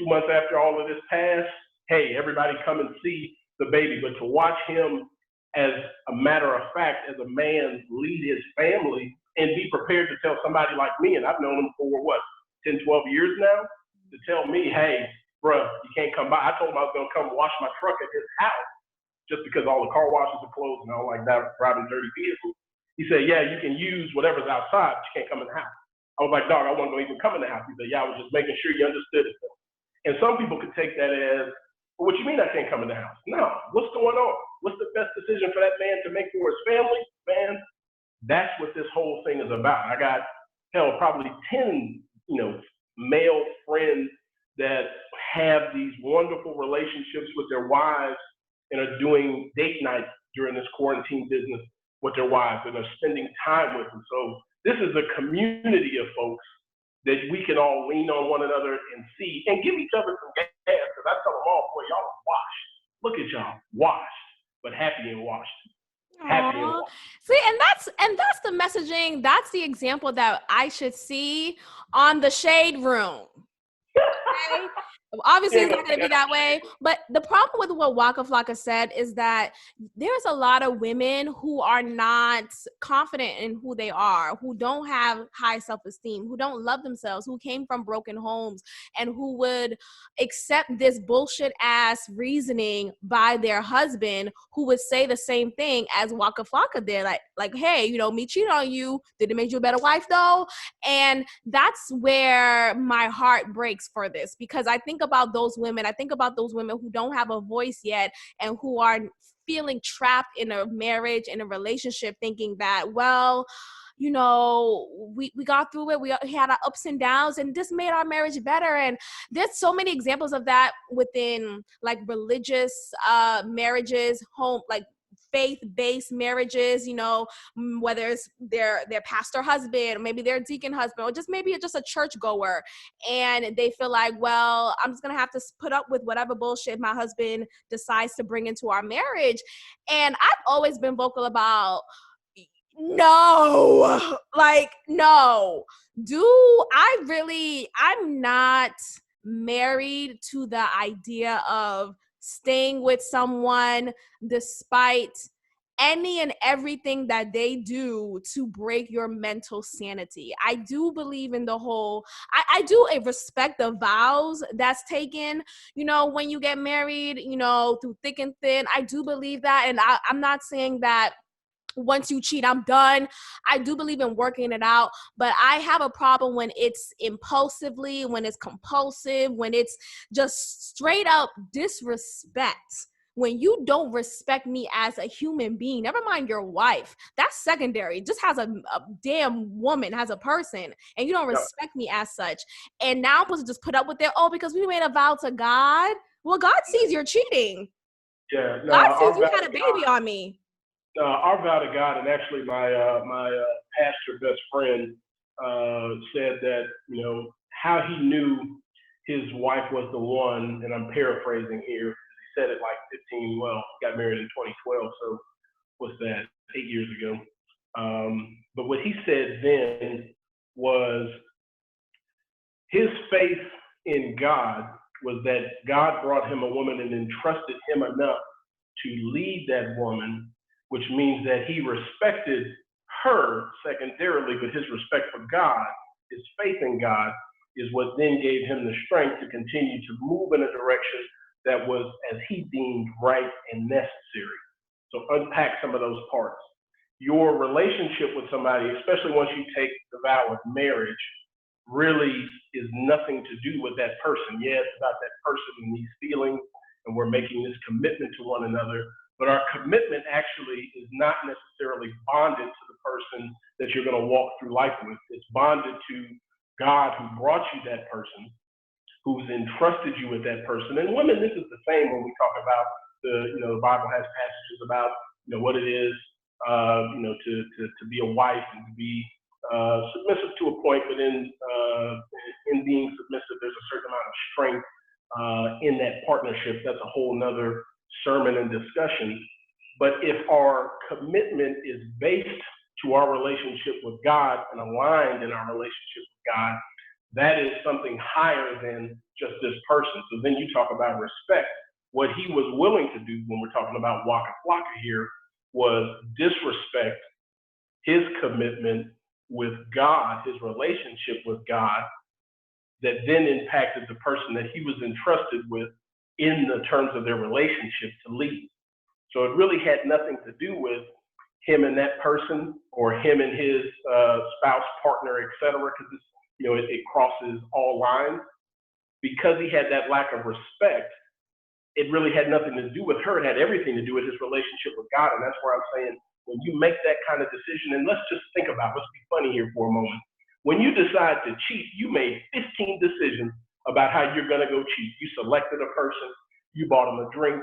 2 months after all of this passed, hey, everybody come and see the baby. But to watch him, as a matter of fact, as a man, lead his family and be prepared to tell somebody like me, and I've known him for 10, 12 years now, to tell me, hey, bruh, you can't come by. I told him I was going to come wash my truck at his house just because all the car washes are closed and I don't like that driving dirty vehicles. He said, yeah, you can use whatever's outside, but you can't come in the house. I was like, dog, I wasn't going to even come in the house. He said, yeah, I was just making sure you understood it. And some people could take that as, well, what you mean I can't come in the house? No, what's going on? What's the best decision for that man to make for his family? Man, that's what this whole thing is about. I got, probably 10, male friends that have these wonderful relationships with their wives and are doing date nights during this quarantine business with their wives and are spending time with them. So this is a community of folks that we can all lean on one another and see and give each other some gas. Because I tell them all, boy, y'all are washed. Look at y'all, washed, but happy and washed. Happy and washed. See, and that's the messaging. That's the example that I should see on the Shade Room. way. Obviously, it's not going to be that way. But the problem with what Waka Flocka said is that there's a lot of women who are not confident in who they are, who don't have high self-esteem, who don't love themselves, who came from broken homes, and who would accept this bullshit ass reasoning by their husband, who would say the same thing as Waka Flocka did. Like, hey, you know, me cheating on you, did it make you a better wife though? And that's where my heart breaks for this, because I think about those women who don't have a voice yet and who are feeling trapped in a marriage, in a relationship, thinking that, well, you know, we got through it. We had our ups and downs, and this made our marriage better. And there's so many examples of that within like religious marriages, home, like faith-based marriages, you know, whether it's their pastor husband, or maybe their deacon husband, or just maybe just a church goer, and they feel like, well, I'm just gonna have to put up with whatever bullshit my husband decides to bring into our marriage. And I've always been vocal about, no, like, no. I'm not married to the idea of staying with someone despite any and everything that they do to break your mental sanity. I do believe in the whole, I do respect the vows that's taken, you know, when you get married, you know, through thick and thin. I do believe that. And I'm not saying that once you cheat, I'm done. I do believe in working it out, but I have a problem when it's impulsively, when it's compulsive, when it's just straight up disrespect. When you don't respect me as a human being, never mind your wife, that's secondary. Just has a damn woman, has a person, and you don't respect me as such. And now I'm supposed to just put up with it, oh, because we made a vow to God. Well, God sees you're cheating. Yeah, no, God sees you had a baby on me. Our vow to God, and actually my pastor best friend said that, you know, how he knew his wife was the one, and I'm paraphrasing here. He said it like got married in 2012, so what's that, 8 years ago. But what he said then was his faith in God was that God brought him a woman and entrusted him enough to lead that woman, which means that he respected her secondarily, but his respect for God, his faith in God, is what then gave him the strength to continue to move in a direction that was, as he deemed, right and necessary. So unpack some of those parts. Your relationship with somebody, especially once you take the vow of marriage, really is nothing to do with that person. Yeah, it's about that person and these feelings, and we're making this commitment to one another. But our commitment actually is not necessarily bonded to the person that you're going to walk through life with. It's bonded to God, who brought you that person, who's entrusted you with that person. And women, this is the same when we talk about the Bible has passages about, what it is, to be a wife and to be submissive to a point, but in being submissive, there's a certain amount of strength in that partnership. That's a whole nother sermon and discussion. But if our commitment is based to our relationship with God and aligned in our relationship with God, that is something higher than just this person. So then you talk about respect. What he was willing to do when we're talking about Waka Flocka here was disrespect his commitment with God, his relationship with God, that then impacted the person that he was entrusted with in the terms of their relationship to lead. So it really had nothing to do with him and that person, or him and his spouse, partner, etc., because it crosses all lines. Because he had that lack of respect, it really had nothing to do with her. It had everything to do with his relationship with God. And that's where I'm saying, when you make that kind of decision, and let's just think about, let's be funny here for a moment. When you decide to cheat, you made 15 decisions about how you're going to go cheat. You selected a person, you bought them a drink,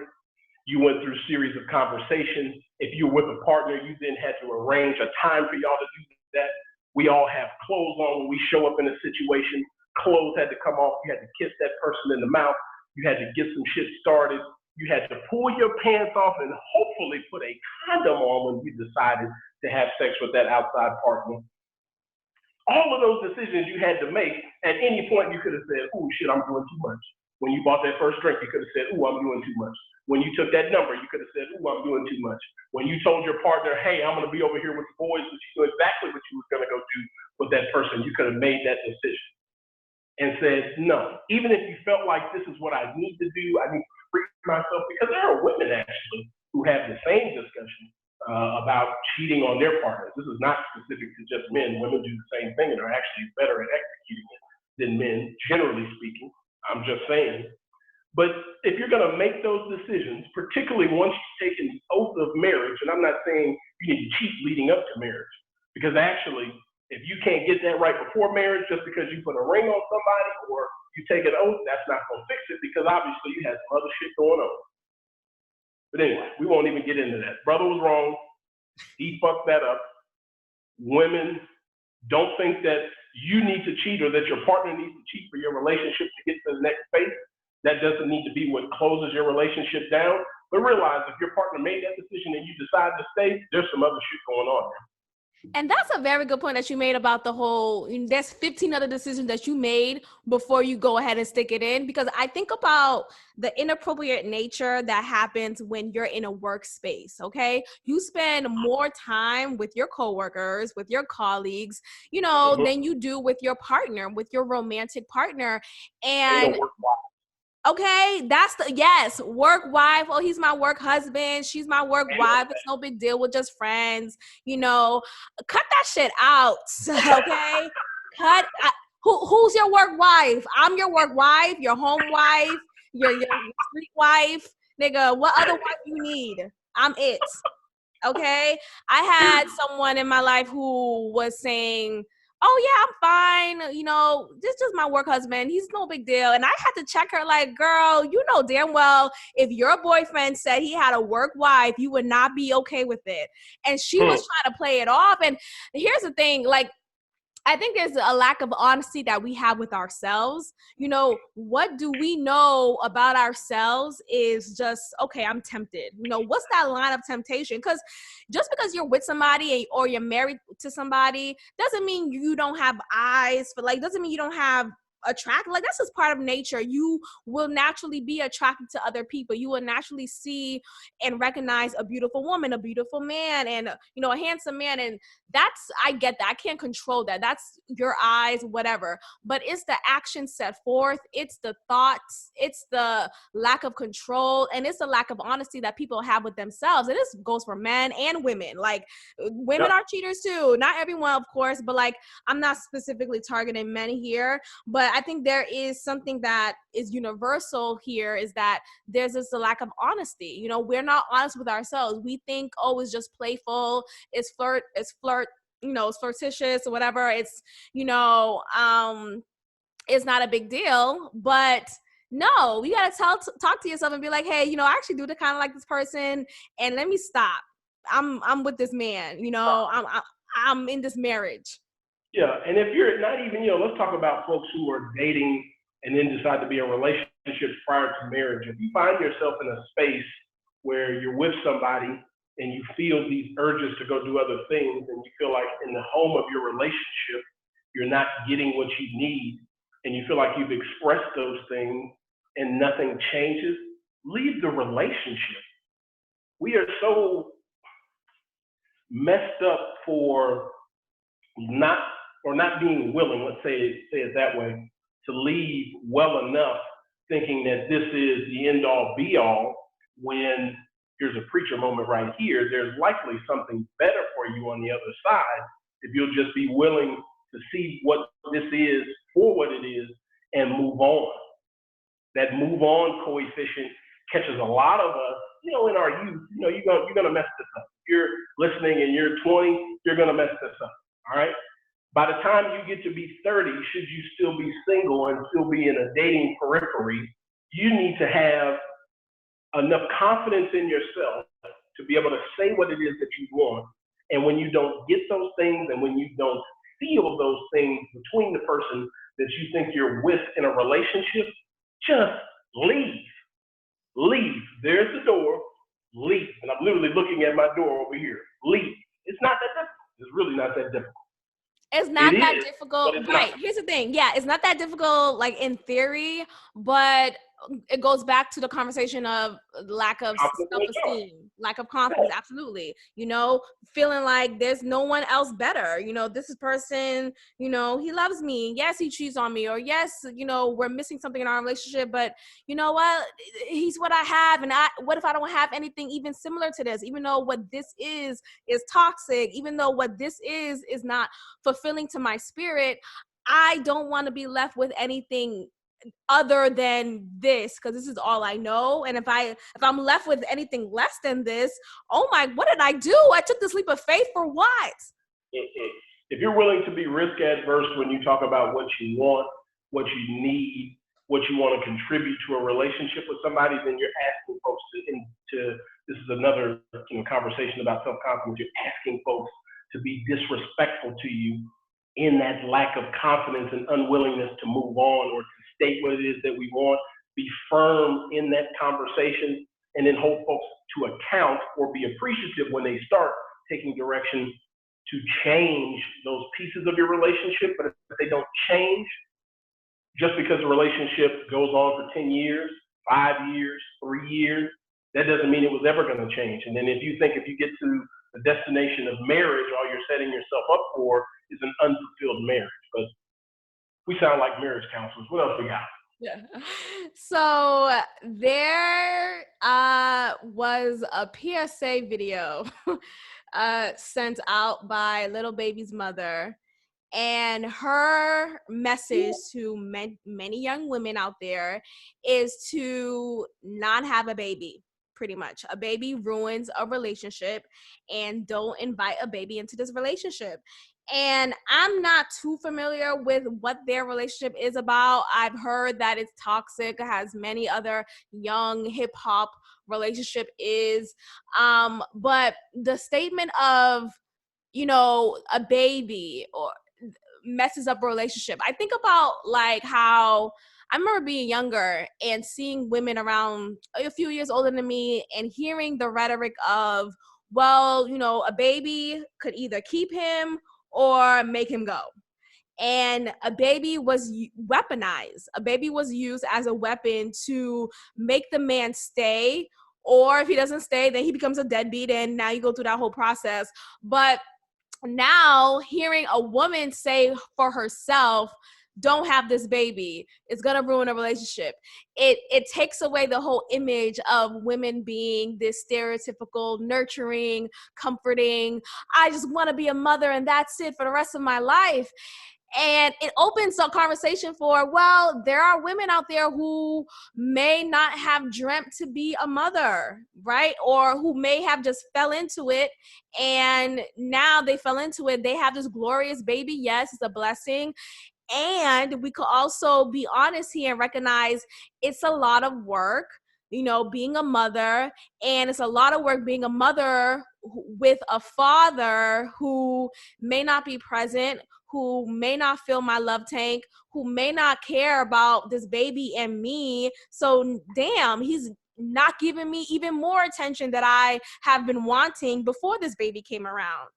you went through a series of conversations. If you were with a partner, you then had to arrange a time for y'all to do that. We all have clothes on when we show up in a situation. Clothes had to come off. You had to kiss that person in the mouth. You had to get some shit started. You had to pull your pants off and hopefully put a condom on when you decided to have sex with that outside partner. All of those decisions you had to make, At any point, you could have said, "Ooh, shit, I'm doing too much." When you bought that first drink, you could have said, "Ooh, I'm doing too much." When you took that number, you could have said, "Ooh, I'm doing too much." When you told your partner, "Hey, I'm going to be over here with the boys," but you knew exactly what you was going to go do with that person, you could have made that decision and said, "No." Even if you felt like this is what I need to do, I need to free myself, because there are women actually who have the same discussion about cheating on their partners. This is not specific to just men. Women do the same thing and are actually better at executing it than men, generally speaking. I'm just saying. But if you're going to make those decisions, particularly once you've taken the oath of marriage, and I'm not saying you need to cheat leading up to marriage, because actually, if you can't get that right before marriage, just because you put a ring on somebody or you take an oath, that's not going to fix it, because obviously you had some other shit going on. But anyway, we won't even get into that. Brother was wrong. He fucked that up. Women, don't think that you need to cheat or that your partner needs to cheat for your relationship to get to the next phase. That doesn't need to be what closes your relationship down. But realize if your partner made that decision and you decide to stay, there's some other shit going on there. And that's a very good point that you made about the whole, there's 15 other decisions that you made before you go ahead and stick it in. Because I think about the inappropriate nature that happens when you're in a workspace, okay? You spend more time with your coworkers, with your colleagues, than you do with your partner, with your romantic partner. And okay, that's yes, work wife. Oh, he's my work husband. She's my work wife. It's no big deal. We're just friends. Cut that shit out. Okay, who's your work wife? I'm your work wife. Your home wife. Your street wife. Nigga, what other wife you need? I'm it. Okay, I had someone in my life who was saying, "Oh yeah, I'm fine. This is just my work husband. He's no big deal." And I had to check her like, "Girl, you know damn well if your boyfriend said he had a work wife, you would not be okay with it." And she was trying to play it off. And here's the thing, like, I think there's a lack of honesty that we have with ourselves. What do we know about ourselves is just, okay, I'm tempted. What's that line of temptation? Because just because you're with somebody or you're married to somebody doesn't mean you don't have eyes for, doesn't mean you don't have attract. That's just part of nature. You will naturally be attracted to other people. You will naturally see and recognize a beautiful woman, a beautiful man, and a handsome man. And I get that. I can't control that. That's your eyes, whatever. But it's the action set forth. It's the thoughts. It's the lack of control, and it's the lack of honesty that people have with themselves. And this goes for men and women. Women are cheaters too. Not everyone, of course, but I'm not specifically targeting men here. But I think there is something that is universal here, is that there's this lack of honesty. We're not honest with ourselves. We think, oh, it's just playful, it's flirtatious or whatever. It's, it's not a big deal. But no, you gotta talk to yourself and be like, hey, I actually do kind of like this person, and let me stop. I'm with this man. I'm in this marriage. Yeah, and if you're not even, let's talk about folks who are dating and then decide to be in relationships prior to marriage. If you find yourself in a space where you're with somebody and you feel these urges to go do other things, and you feel like in the home of your relationship, you're not getting what you need, and you feel like you've expressed those things and nothing changes, leave the relationship. We are so messed up for not being willing, let's say it that way, to leave well enough, thinking that this is the end all be all, when here's a preacher moment right here, there's likely something better for you on the other side if you'll just be willing to see what this is for what it is and move on. That move on coefficient catches a lot of us, in our youth. You're gonna mess this up. If you're listening and you're 20, you're gonna mess this up. All right. By the time you get to be 30, should you still be single and still be in a dating periphery, you need to have enough confidence in yourself to be able to say what it is that you want. And when you don't get those things, and when you don't feel those things between the person that you think you're with in a relationship, just leave. Leave. There's the door. Leave. And I'm literally looking at my door over here. Leave. It's not that difficult. It's really not that difficult. It's It not that is, but difficult. it's not. Right. Here's the thing. Yeah, it's not that difficult, like in theory, but it goes back to the conversation of lack of Confidence in yourself. self-esteem, lack of confidence. Absolutely. Feeling like there's no one else better. This is person, he loves me. Yes, he cheats on me. Or yes, we're missing something in our relationship, but you know what? He's what I have. And what if I don't have anything even similar to this? Even though what this is toxic, even though what this is not fulfilling to my spirit, I don't want to be left with anything other than this, because this is all I know. And if I'm left with anything less than this, oh my, what did I do? I took this leap of faith for what? If you're willing to be risk adverse when you talk about what you want, what you need, what you want to contribute to a relationship with somebody, then you're asking folks to this is another conversation about self-confidence. You're asking folks to be disrespectful to you in that lack of confidence and unwillingness to move on or to state what it is that we want. Be firm in that conversation, and then hold folks to account or be appreciative when they start taking direction to change those pieces of your relationship. But if they don't change, just because a relationship goes on for 10 years, 5 years, 3 years, that doesn't mean it was ever going to change. And then if you think if you get to the destination of marriage, all you're setting yourself up for is an unfulfilled marriage. But we sound like marriage counselors. What else we got? Yeah. So there was a PSA video sent out by Little Baby's mother, and her message to many young women out there is to not have a baby. Pretty much, a baby ruins a relationship, and don't invite a baby into this relationship. And I'm not too familiar with what their relationship is about. I've heard that it's toxic, has many other young hip hop relationship is. But the statement of, a baby or messes up a relationship. I think about like how I remember being younger and seeing women around a few years older than me and hearing the rhetoric of, well, a baby could either keep him or make him go. And a baby was weaponized. A baby was used as a weapon to make the man stay, or if he doesn't stay, then he becomes a deadbeat, and now you go through that whole process. But now hearing a woman say for herself, don't have this baby, it's gonna ruin a relationship, it takes away the whole image of women being this stereotypical nurturing, comforting, I just want to be a mother and that's it for the rest of my life. And it opens a conversation for, well, there are women out there who may not have dreamt to be a mother, right? Or who may have just fell into it. And now they fell into it. They have this glorious baby. Yes, it's a blessing. And we could also be honest here and recognize it's a lot of work, being a mother. And it's a lot of work being a mother with a father who may not be present, who may not fill my love tank, who may not care about this baby and me. So damn, he's not giving me even more attention that I have been wanting before this baby came around.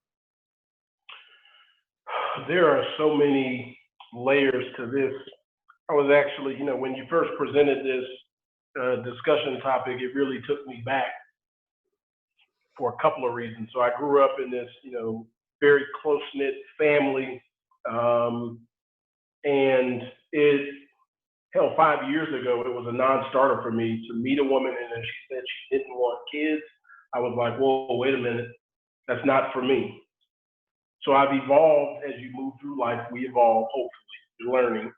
There are so many layers to this. I was actually, when you first presented this discussion topic, it really took me back for a couple of reasons. So I grew up in this, very close-knit family. And hell, 5 years ago, it was a non-starter for me to meet a woman and then she said she didn't want kids. I was like, whoa, wait a minute. That's not for me. So I've evolved as you move through life. We evolve, hopefully, learning,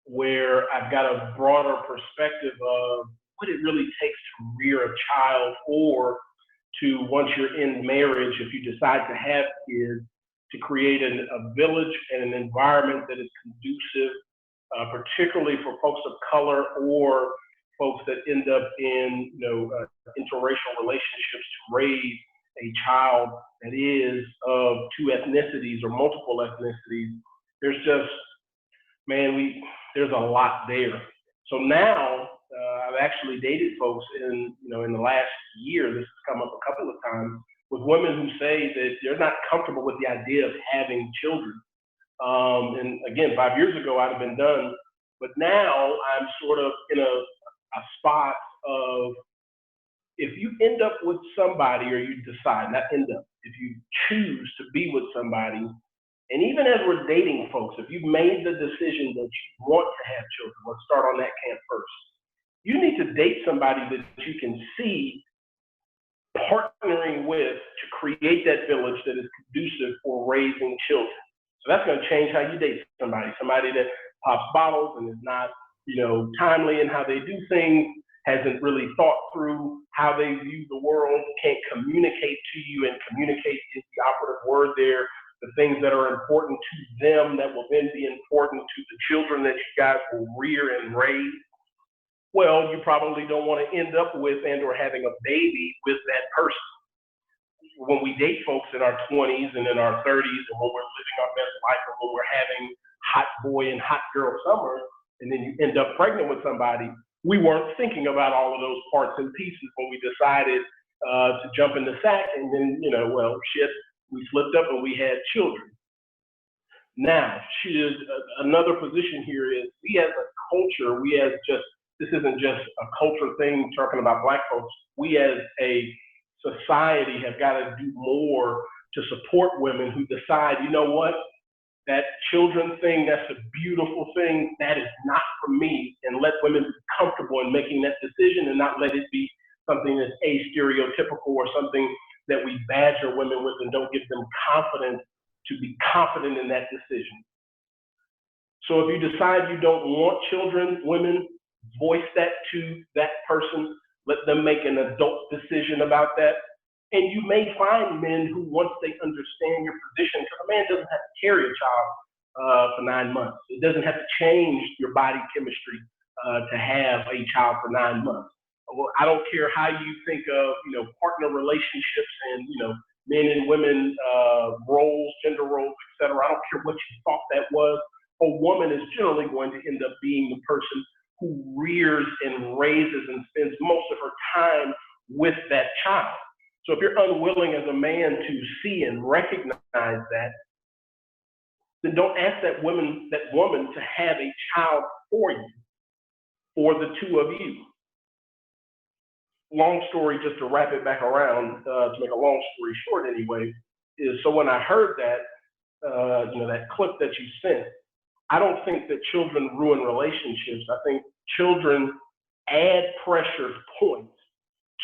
where I've got a broader perspective of what it really takes to rear a child, or to, once you're in marriage, if you decide to have kids, to create a village and an environment that is conducive, particularly for folks of color or folks that end up in interracial relationships, to raise a child that is of two ethnicities or multiple ethnicities. There's just, there's a lot there. So now I've actually dated folks in the last year. This has come up a couple of times with women who say that they're not comfortable with the idea of having children. And again, 5 years ago, I'd have been done. But now I'm sort of in a spot of, if you end up with somebody, or you decide, not end up, if you choose to be with somebody, and even as we're dating folks, if you've made the decision that you want to have children, let's start on that camp first. You need to date somebody that you can see partnering with to create that village that is conducive for raising children. So that's going to change how you date somebody that pops bottles and is not, timely in how they do things, hasn't really thought through how they view the world, can't communicate to you, and communicate is the operative word there, the things that are important to them that will then be important to the children that you guys will rear and raise. Well, you probably don't want to end up with and or having a baby with that person. When we date folks in our 20s and in our 30s, and when we're living our best life, or when we're having hot boy and hot girl summer, and then you end up pregnant with somebody, we weren't thinking about all of those parts and pieces when we decided to jump in the sack, and then, we slipped up and we had children. Now, another position here is, we as a culture, this isn't just a culture thing talking about Black folks, we as a society have got to do more to support women who decide, you know what, that children thing, that's a beautiful thing, that is not for me, and let women be comfortable in making that decision, and not let it be something that's stereotypical, or something that we badger women with and don't give them confidence to be confident in that decision. So if you decide you don't want children, women, voice that to that person, let them make an adult decision about that. And you may find men who, once they understand your position, because a man doesn't have to carry a child for 9 months. It doesn't have to change your body chemistry to have a child for 9 months. Well, I don't care how you think of, partner relationships and, men and women roles, gender roles, etc. I don't care what you thought that was. A woman is generally going to end up being the person who rears and raises and spends most of her time with that child. So if you're unwilling as a man to see and recognize that, then don't ask that woman to have a child for you, for the two of you. Long story, just to wrap it back around, to make a long story short anyway, is, so when I heard that, that clip that you sent, I don't think that children ruin relationships. I think children add pressure points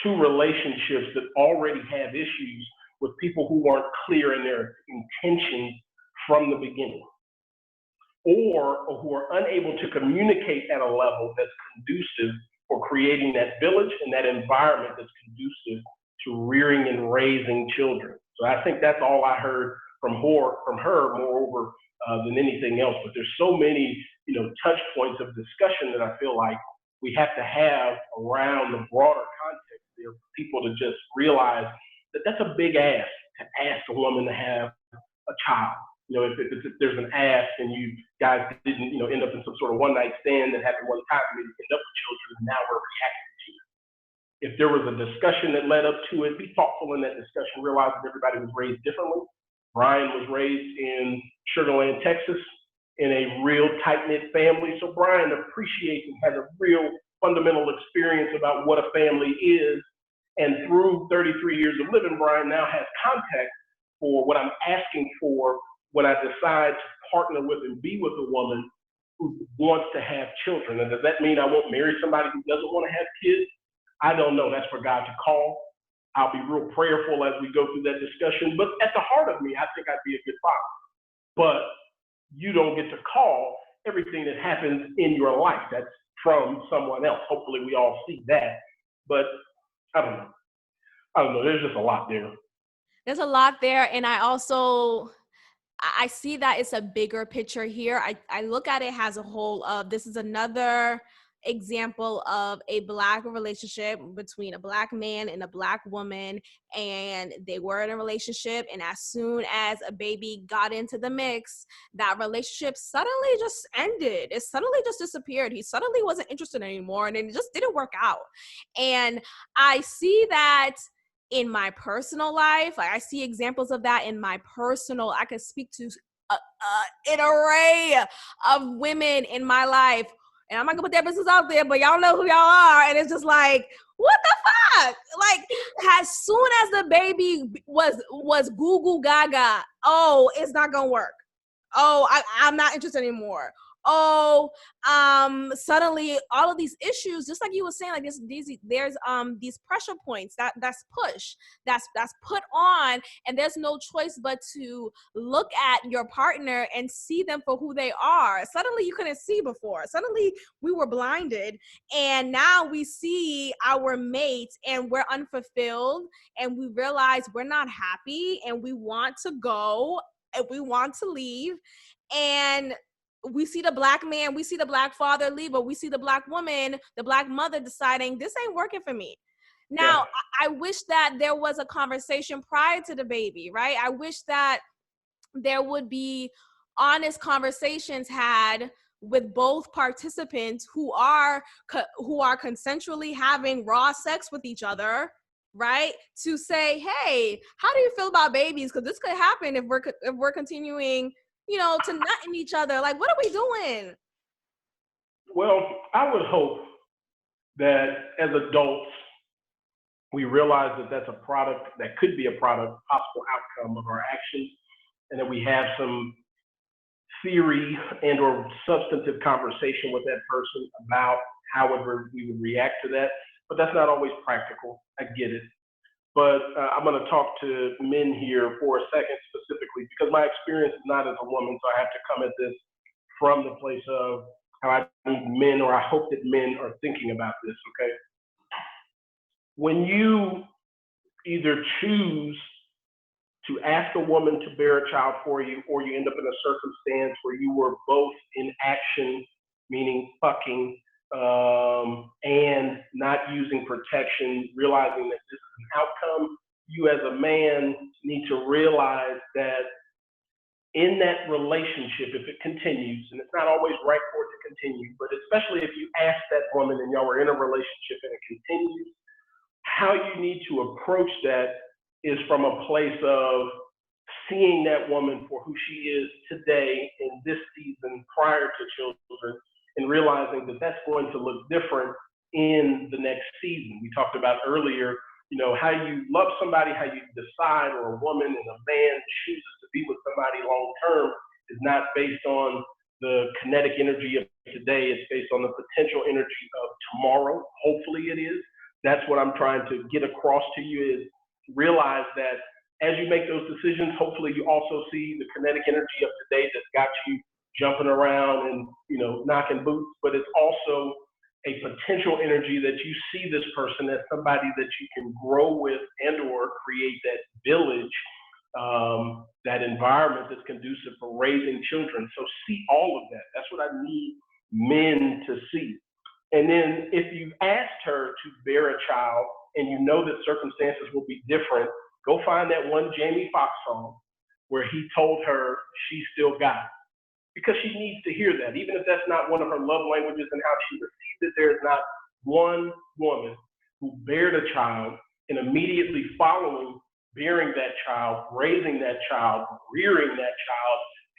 to relationships that already have issues with people who weren't clear in their intentions from the beginning, or who are unable to communicate at a level that's conducive for creating that village and that environment that's conducive to rearing and raising children. So I think that's all I heard from her, moreover, than anything else. But there's so many, touch points of discussion that I feel like we have to have around the broader context there for people to just realize that that's a big ask, to ask a woman to have a child. If there's an ask and you guys didn't, end up in some sort of one-night stand that happened one time, and end up with children, and now we're reacting to it. If there was a discussion that led up to it, be thoughtful in that discussion, realize that everybody was raised differently. Brian was raised in Sugar Land, Texas, in a real tight-knit family. So Brian appreciates and has a real fundamental experience about what a family is. And through 33 years of living, Brian now has context for what I'm asking for when I decide to partner with and be with a woman who wants to have children. And does that mean I won't marry somebody who doesn't want to have kids? I don't know. That's for God to call. I'll be real prayerful as we go through that discussion. But at the heart of me, I think I'd be a good father. But you don't get to call everything that happens in your life. That's from someone else. Hopefully we all see that. But I don't know. There's just a lot there. There's a lot there. And I see that it's a bigger picture here. I look at it as a whole of, this is another example of a Black relationship between a Black man and a Black woman, and they were in a relationship, and as soon as a baby got into the mix, that relationship suddenly just ended. It suddenly just disappeared. He suddenly wasn't interested anymore, and it just didn't work out. And I see that in my personal life. I see examples of that in my personal, I could speak to an array of women in my life. And I'm not gonna put their business out there, but y'all know who y'all are. And it's just like, what the fuck? Like, as soon as the baby was goo goo gaga, oh, it's not gonna work. Oh, I'm not interested anymore. Oh, suddenly all of these issues, just like you were saying, like there's these pressure points that's put on, and there's no choice but to look at your partner and see them for who they are. Suddenly you couldn't see before. Suddenly we were blinded, and now we see our mate and we're unfulfilled, and we realize we're not happy, and we want to go, and we want to leave, and we see the black man, we see the black father leave, but we see the black woman, the black mother deciding this ain't working for me. Now, I wish that there was a conversation prior to the baby, right? I wish that there would be honest conversations had with both participants who are consensually having raw sex with each other, right? To say, hey, how do you feel about babies? Because this could happen if we're continuing, to nut in each other. Like, what are we doing? Well, I would hope that as adults, we realize that that's a product, that could be a product, possible outcome of our actions, and that we have some theory and or substantive conversation with that person about how we would react to that. But that's not always practical. I get it. But I'm going to talk to men here for a second specifically, because my experience is not as a woman, so I have to come at this from the place of how I think men, or I hope that men are thinking about this, okay? When you either choose to ask a woman to bear a child for you, or you end up in a circumstance where you were both in action, meaning fucking, and not using protection, realizing that this is an outcome, you as a man need to realize that in that relationship, if it continues, and it's not always right for it to continue, but especially if you ask that woman and y'all were in a relationship and it continues, how you need to approach that is from a place of seeing that woman for who she is today in this season prior to children, and realizing that that's going to look different in the next season. We talked about earlier, how you love somebody, how you decide, or a woman and a man chooses to be with somebody long term is not based on the kinetic energy of today. It's based on the potential energy of tomorrow. Hopefully it is. That's what I'm trying to get across to you, is realize that as you make those decisions, hopefully you also see the kinetic energy of today that's got you jumping around and knocking boots, but it's also a potential energy that you see this person as somebody that you can grow with and or create that village, that environment that's conducive for raising children. So see all of that. That's what I need men to see. And then if you've asked her to bear a child and you know that circumstances will be different, go find that one Jamie Foxx song where he told her she still got it. Because she needs to hear that, even if that's not one of her love languages and how she received it. There is not one woman who bared a child and immediately following bearing that child, raising that child, rearing that child,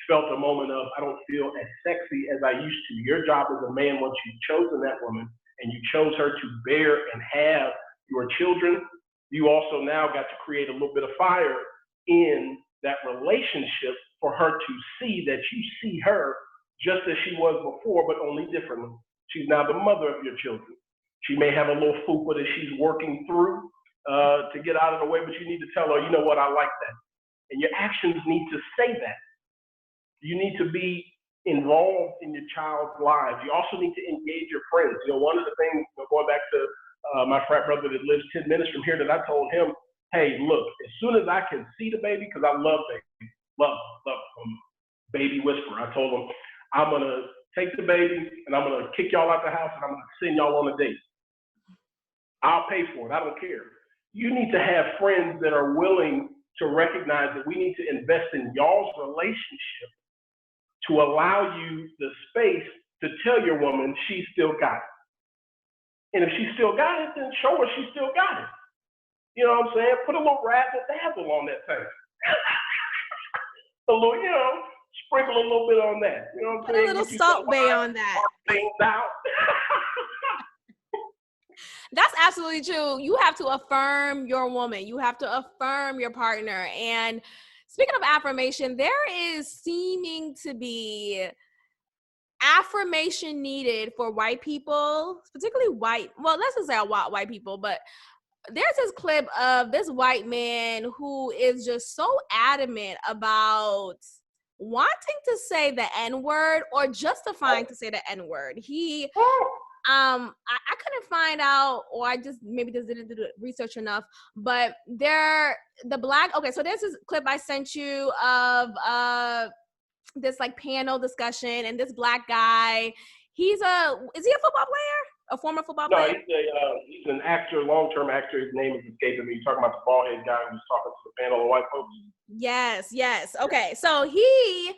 felt a moment of, I don't feel as sexy as I used to. Your job as a man, once you've chosen that woman and you chose her to bear and have your children, you also now got to create a little bit of fire in that relationship for her to see that you see her just as she was before, but only differently. She's now the mother of your children. She may have a little fupa that she's working through to get out of the way, but you need to tell her, you know what, I like that. And your actions need to say that. You need to be involved in your child's lives. You also need to engage your friends. One of the things, going back to my frat brother that lives 10 minutes from here, that I told him, hey, look, as soon as I can see the baby, because I love baby, love baby whisperer, I told him, I'm going to take the baby and I'm going to kick y'all out the house and I'm going to send y'all on a date. I'll pay for it. I don't care. You need to have friends that are willing to recognize that we need to invest in y'all's relationship to allow you the space to tell your woman she still got it. And if she still got it, then show her she still got it. You know what I'm saying? Put a little razzle dazzle on that thing. A little, sprinkle a little bit on that. You know what I'm Put a saying? little Get you some salt bay on that. things out. That's absolutely true. You have to affirm your woman. You have to affirm your partner. And speaking of affirmation, there is seeming to be affirmation needed for white people, particularly white. Well, let's just say white people, but there's this clip of this white man who is just so adamant about wanting to say the N-word or justifying to say the N-word. He I couldn't find out, or I just maybe just didn't do the research enough, but so there's this clip I sent you of this like panel discussion, and this black guy, is he a football player? A former football player? No, he's an actor, long-term actor. His name is escaping me. You're talking about the bald-head guy who was talking to the panel of white folks. Yes. Okay, so he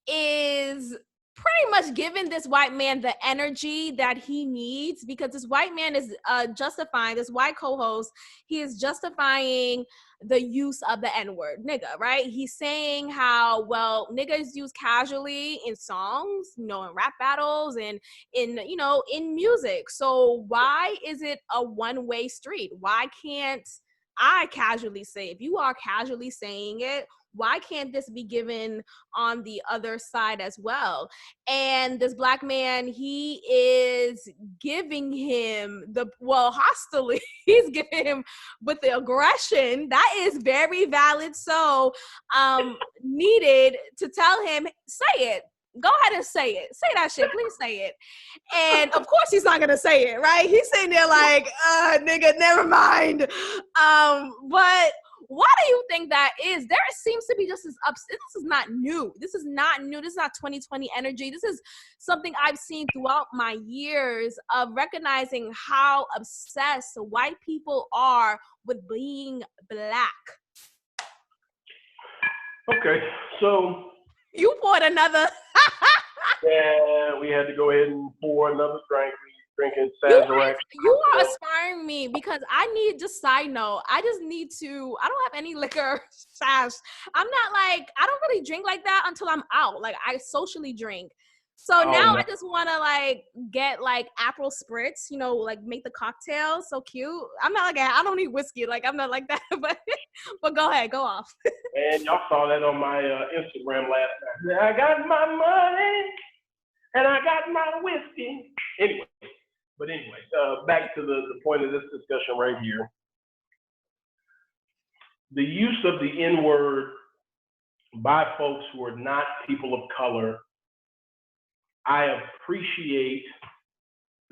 is pretty much giving this white man the energy that he needs, because this white man is justifying, this white co-host, he is justifying the use of the N-word, nigga, right? He's saying how, well, nigga is used casually in songs, in rap battles and in music. So why is it a one-way street? Why can't I casually say, if you are casually saying it, why can't this be given on the other side as well? And this black man, he is giving him hostilely, he's giving him with the aggression that is very valid. So needed to tell him, say it. Go ahead and say it. Say that shit. Please say it. And of course he's not gonna say it, right? He's sitting there like, nigga, never mind. But why do you think that is? There seems to be just this this is not new. This is not 2020 energy. This is something I've seen throughout my years of recognizing how obsessed white people are with being black. Okay, so you poured another. Yeah, we had to go ahead and pour another drink. Drinking Sazerac. You are inspiring me, because I need, just side note, I don't have any liquor stash. I don't really drink like that until I'm out. Like, I socially drink. So now I just want to like get like Aperol spritz, like make the cocktail so cute. I'm not like, I don't need whiskey. Like, I'm not like that, but go ahead, go off. And y'all saw that on my Instagram last night. I got my money and I got my whiskey. Anyway, back to the point of this discussion right here. The use of the N-word by folks who are not people of color, I appreciate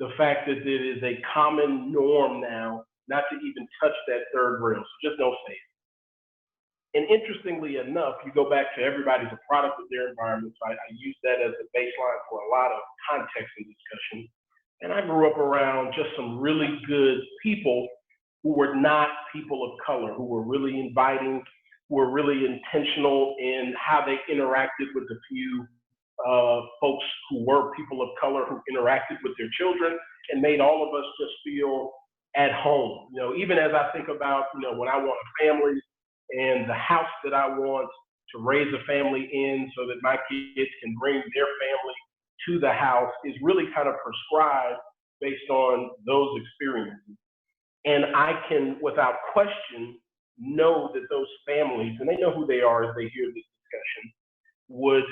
the fact that it is a common norm now not to even touch that third rail. So just don't say it. And interestingly enough, you go back to everybody's a product of their environment. So I use that as a baseline for a lot of context and discussion. And I grew up around just some really good people who were not people of color, who were really inviting, who were really intentional in how they interacted with the few folks who were people of color, who interacted with their children and made all of us just feel at home. Even as I think about, when I want a family and the house that I want to raise a family in so that my kids can bring their family to the house is really kind of prescribed based on those experiences. And I can, without question, know that those families, and they know who they are as they hear this discussion, would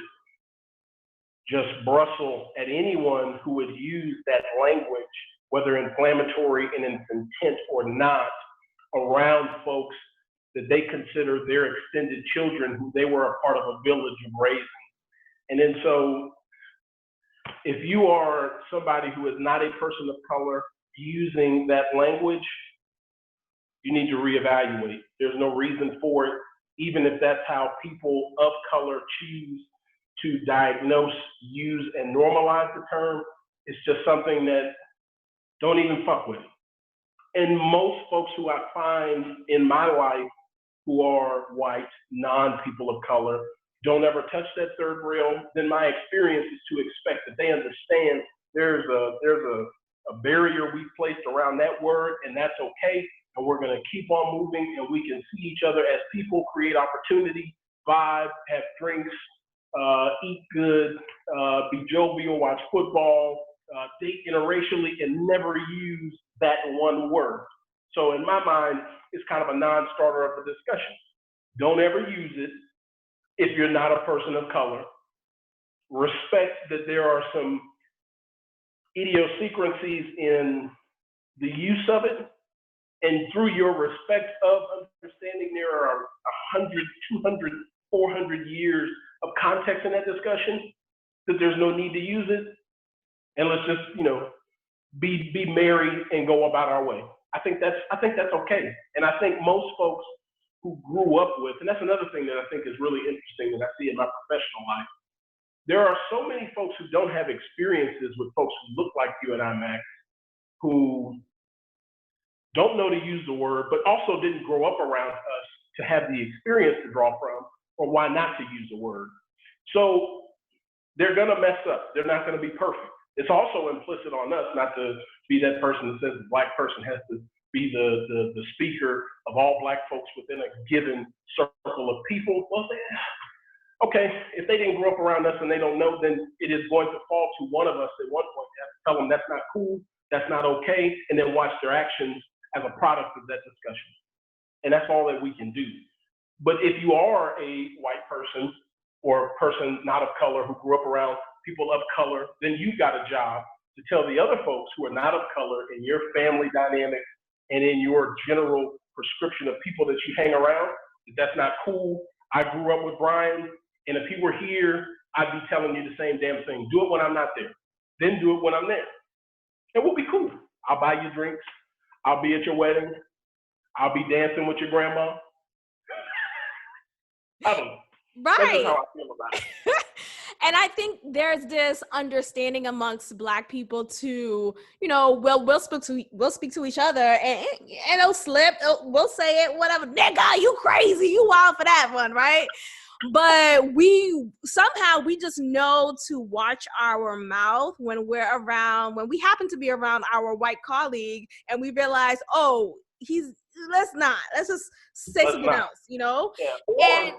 just bristle at anyone who would use that language, whether inflammatory in its intent or not, around folks that they consider their extended children who they were a part of a village of raising. And then so if you are somebody who is not a person of color using that language, you need to reevaluate. There's no reason for it, even if that's how people of color choose to diagnose, use, and normalize the term. It's just something that don't even fuck with it. And most folks who I find in my life who are white, non-people of color, don't ever touch that third rail, then my experience is to expect that they understand there's a barrier we placed around that word, and that's okay. And we're going to keep on moving, and we can see each other as people, create opportunity, vibe, have drinks, eat good, be jovial, watch football, date interracially, and never use that one word. So in my mind, it's kind of a non-starter of the discussion. Don't ever use it if you're not a person of color. Respect that there are some idiosyncrasies in the use of it, and through your respect of understanding there are 100, 200, 400 years of context in that discussion, that there's no need to use it, and let's just, be merry and go about our way. I think that's okay. And I think most folks who grew up with, and that's another thing that I think is really interesting that I see in my professional life. There are so many folks who don't have experiences with folks who look like you and I, Max, who don't know to use the word, but also didn't grow up around us to have the experience to draw from, or why not to use the word. So they're gonna mess up. They're not gonna be perfect. It's also implicit on us not to be that person that says the Black person has to be the speaker of all Black folks within a given circle of people. Well, okay, if they didn't grow up around us and they don't know, then it is going to fall to one of us at one point to have to tell them that's not cool, that's not okay, and then watch their actions as a product of that discussion. And that's all that we can do. But if you are a white person or a person not of color who grew up around people of color, then you've got a job to tell the other folks who are not of color in your family dynamic and in your general prescription of people that you hang around, that that's not cool. I grew up with Brian, and if he were here, I'd be telling you the same damn thing. Do it when I'm not there. Then do it when I'm there. And we'll be cool. I'll buy you drinks. I'll be at your wedding. I'll be dancing with your grandma. I don't know. Right. That's just how I feel about it. And I think there's this understanding amongst Black people to, we'll speak to each other and it'll slip. We'll say it, whatever. Nigga, you crazy. You wild for that one, right? But we just know to watch our mouth when we happen to be around our white colleague and we realize, oh, let's just say something else, Yeah.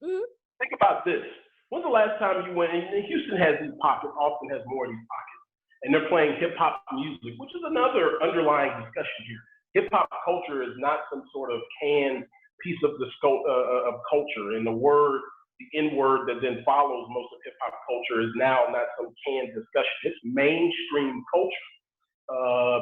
And think about this. When's the last time you went, and Houston has these pockets, Austin has more of these pockets, and they're playing hip hop music, which is another underlying discussion here. Hip hop culture is not some sort of canned piece of of culture, and the N word that then follows most of hip hop culture is now not some canned discussion. It's mainstream culture.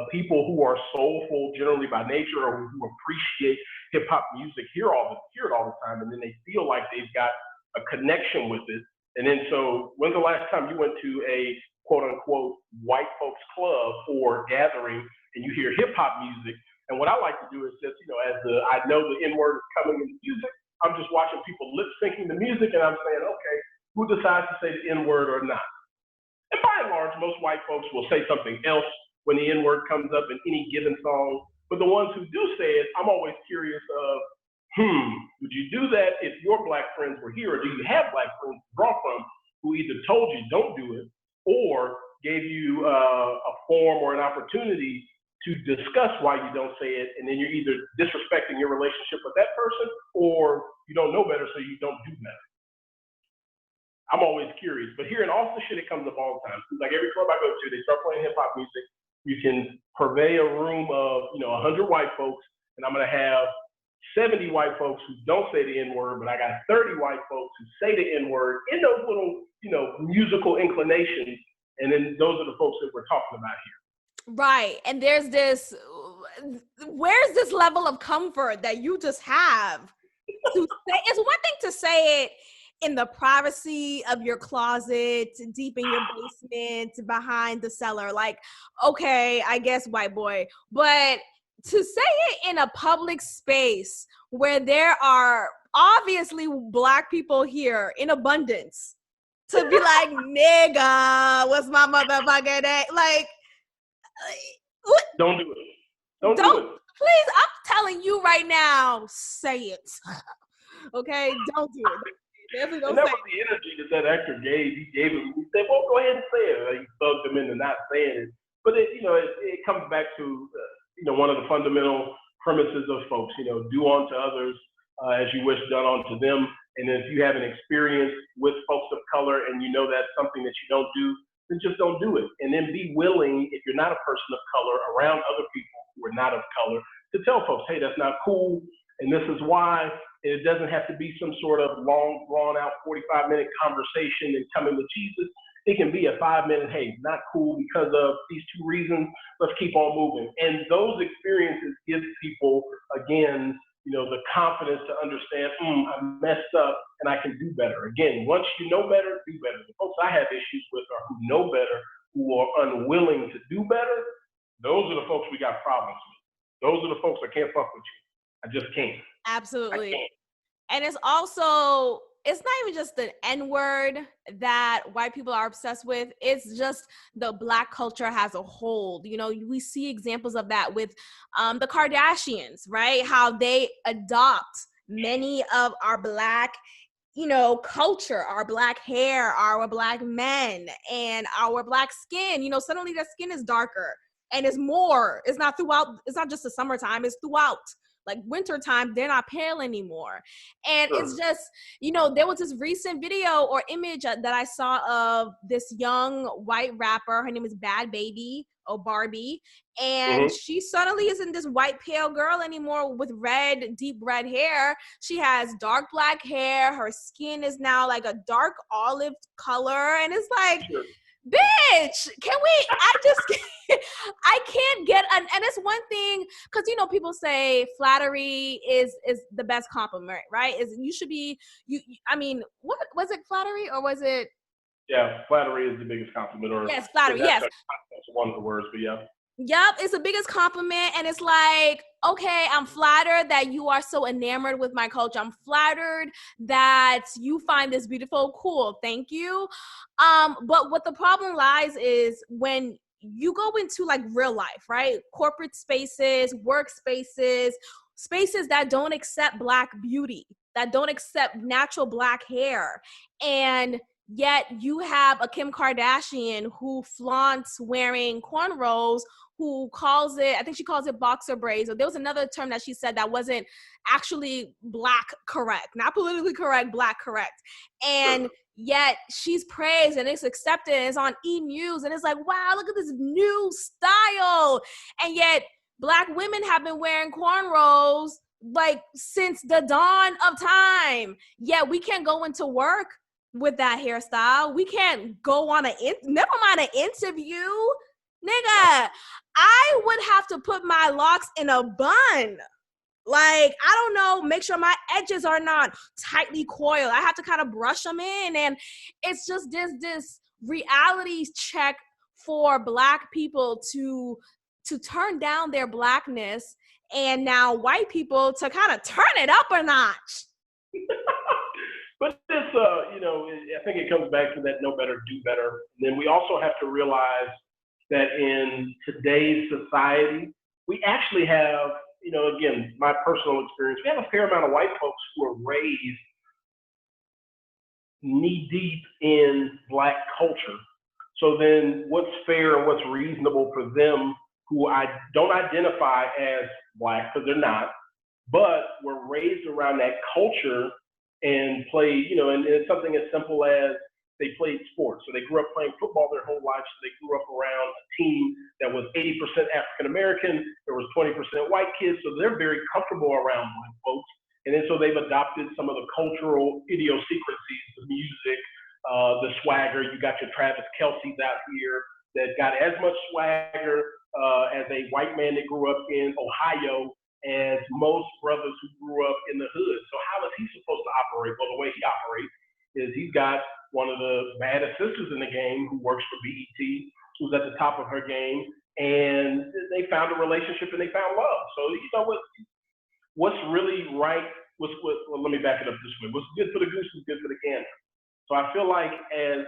People who are soulful generally by nature or who appreciate hip hop music hear it all the time, and then they feel like they've got a connection with it. And then so when's the last time you went to a quote unquote white folks club or gathering and you hear hip hop music? And what I like to do is just, I know the N word is coming in music, I'm just watching people lip syncing the music and I'm saying, okay, who decides to say the N word or not? And by and large, most white folks will say something else when the N word comes up in any given song. But the ones who do say it, I'm always curious of, would you do that if your Black friends were here, or do you have Black friends to draw from who either told you don't do it or gave you a forum or an opportunity to discuss why you don't say it, and then you're either disrespecting your relationship with that person or you don't know better, so you don't do better. I'm always curious, but here in Austin, shit, it comes up all the time. Like every club I go to, they start playing hip hop music. You can purvey a room of 100 white folks, and I'm gonna have 70 white folks who don't say the N word, but I got 30 white folks who say the N word in those little, musical inclinations, and then those are the folks that we're talking about here. Right, and where's this level of comfort that you just have to say? It's one thing to say it in the privacy of your closet, deep in your basement, behind the cellar. Like, okay, I guess white boy, but to say it in a public space where there are obviously Black people here in abundance, to be like, nigga, what's my motherfucking name? Like, what? Don't do it. Don't do it. Please, I'm telling you right now, say it. Okay, don't do it. Definitely don't and that say was the energy that actor gave. He gave him. He said, "Well, go ahead and say it." He thugged him into not saying it. But it comes back to one of the fundamental premises of folks. Do unto others as you wish done onto them. And if you have an experience with folks of color and you know that's something that you don't do, then just don't do it. And then be willing, if you're not a person of color, around other people who are not of color, to tell folks, hey, that's not cool, and this is why. And it doesn't have to be some sort of long, drawn-out 45-minute conversation and coming with Jesus. It can be a 5-minute, hey, not cool because of these 2 reasons, let's keep on moving. And those experiences give people, again, the confidence to understand, I messed up and I can do better. Again, once you know better, do better. The folks I have issues with are who know better, who are unwilling to do better. Those are the folks we got problems with. Those are the folks I can't fuck with you. I just can't. Absolutely. And it's also, it's not even just the N-word that white people are obsessed with. It's just the Black culture as a whole. We see examples of that with the Kardashians, right? How they adopt many of our Black, culture, our Black hair, our Black men, and our Black skin. Suddenly their skin is darker and it's more. It's not just the summertime, it's throughout. Like wintertime, they're not pale anymore. And It's just, there was this recent video or image that I saw of this young white rapper. Her name is Bad Baby or Barbie. And she suddenly isn't this white pale girl anymore with deep red hair. She has dark Black hair. Her skin is now like a dark olive color. And it's like, bitch, I can't get and it's one thing, because people say flattery is the best compliment, right? What was it, flattery, or was it? Yeah, flattery is the biggest compliment. Or yes, flattery. Yes, that's one of the words, but yeah. Yep, it's the biggest compliment, and it's like, okay, I'm flattered that you are so enamored with my culture. I'm flattered that you find this beautiful. Cool, thank you. But what the problem lies is when you go into like real life, right? Corporate spaces, workspaces, spaces that don't accept Black beauty, that don't accept natural Black hair, and yet you have a Kim Kardashian who flaunts wearing cornrows, who calls it, I think she calls it boxer braids. Or there was another term that she said that wasn't actually Black correct, not politically correct, Black correct. And yet she's praised and it's accepted and it's on E! News. And it's like, wow, look at this new style. And yet Black women have been wearing cornrows like since the dawn of time. Yet we can't go into work with that hairstyle. We can't go on never mind an interview. Nigga, I would have to put my locks in a bun. Like, I don't know, make sure my edges are not tightly coiled. I have to kind of brush them in. And it's just this reality check for Black people to turn down their Blackness, and now white people to kind of turn it up a notch. But this, I think it comes back to that know better, do better. And then we also have to realize that in today's society, we actually have, again, my personal experience, we have a fair amount of white folks who are raised knee deep in Black culture. So then what's fair and what's reasonable for them who I don't identify as Black, because they're not, but were raised around that culture and play, and it's something as simple as they played sports. So they grew up playing football their whole life. So they grew up around a team that was 80% African-American. There was 20% white kids. So they're very comfortable around Black folks. And then so they've adopted some of the cultural idiosyncrasies, the music, the swagger. You got your Travis Kelce's out here that got as much swagger as a white man that grew up in Ohio as most brothers who grew up in the hood. So how is he supposed to operate? Well, the way he operates is he's got one of the baddest sisters in the game who works for BET, who's at the top of her game, and they found a relationship and they found love. So what's really right? Well, let me back it up this way. What's good for the goose is good for the gander. So I feel like as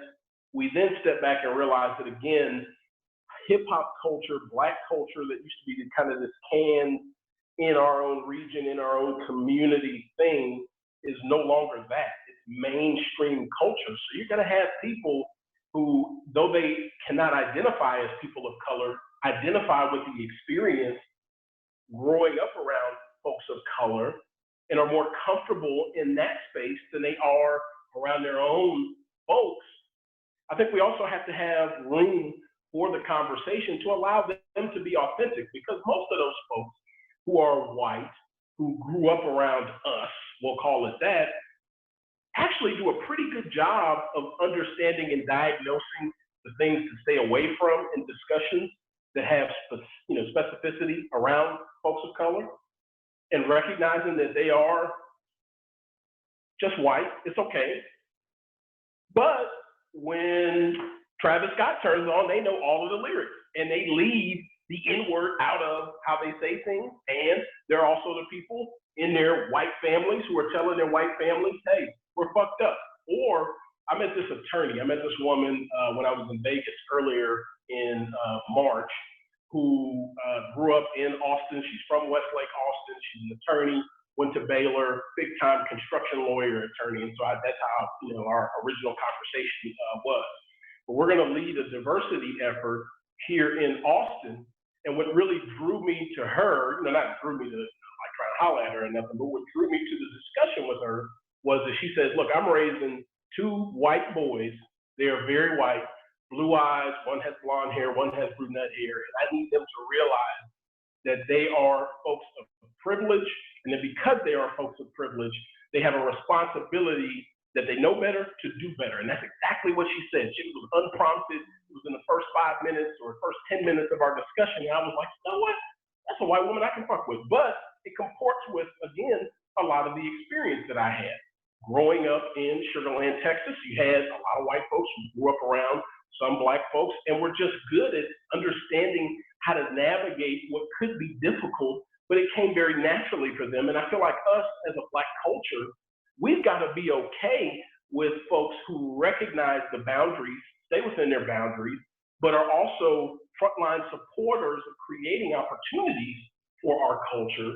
we then step back and realize that, again, hip hop culture, Black culture that used to be kind of this canned in our own region, in our own community thing, is no longer that. It's mainstream culture. So you're going to have people who, though they cannot identify as people of color, identify with the experience growing up around folks of color and are more comfortable in that space than they are around their own folks, I think we also have to have room for the conversation to allow them to be authentic, because most of those folks who are white, who grew up around us, we'll call it that, actually do a pretty good job of understanding and diagnosing the things to stay away from in discussions that have specificity around folks of color, and recognizing that they are just white. It's okay. But when Travis Scott turns on, they know all of the lyrics, and they leave the N-word out of how they say things. And there are also the people in their white families who are telling their white families, hey, we're fucked up. Or I met this woman when I was in Vegas earlier in March, who grew up in Austin. She's from Westlake, Austin. She's an attorney, went to Baylor, big time construction lawyer attorney. And so that's how our original conversation was. But we're going to lead a diversity effort here in Austin. And what really drew me to her, not drew me to like try to holler at her or nothing, but what drew me to the discussion with her was that she says, look, I'm raising two white boys. They are very white, blue eyes. One has blonde hair, one has brunette hair. And I need them to realize that they are folks of privilege. And that because they are folks of privilege, they have a responsibility that they know better to do better. And that's exactly what she said. She was unprompted. It was in the first 5 minutes or first 10 minutes of our discussion. And I was like, you know what? That's a white woman I can fuck with. But it comports with, again, a lot of the experience that I had. Growing up in Sugar Land, Texas, you had a lot of white folks who grew up around some black folks and were just good at understanding how to navigate what could be difficult, but it came very naturally for them. And I feel like us as a black culture, we've got to be okay with folks who recognize the boundaries, stay within their boundaries, but are also frontline supporters of creating opportunities for our culture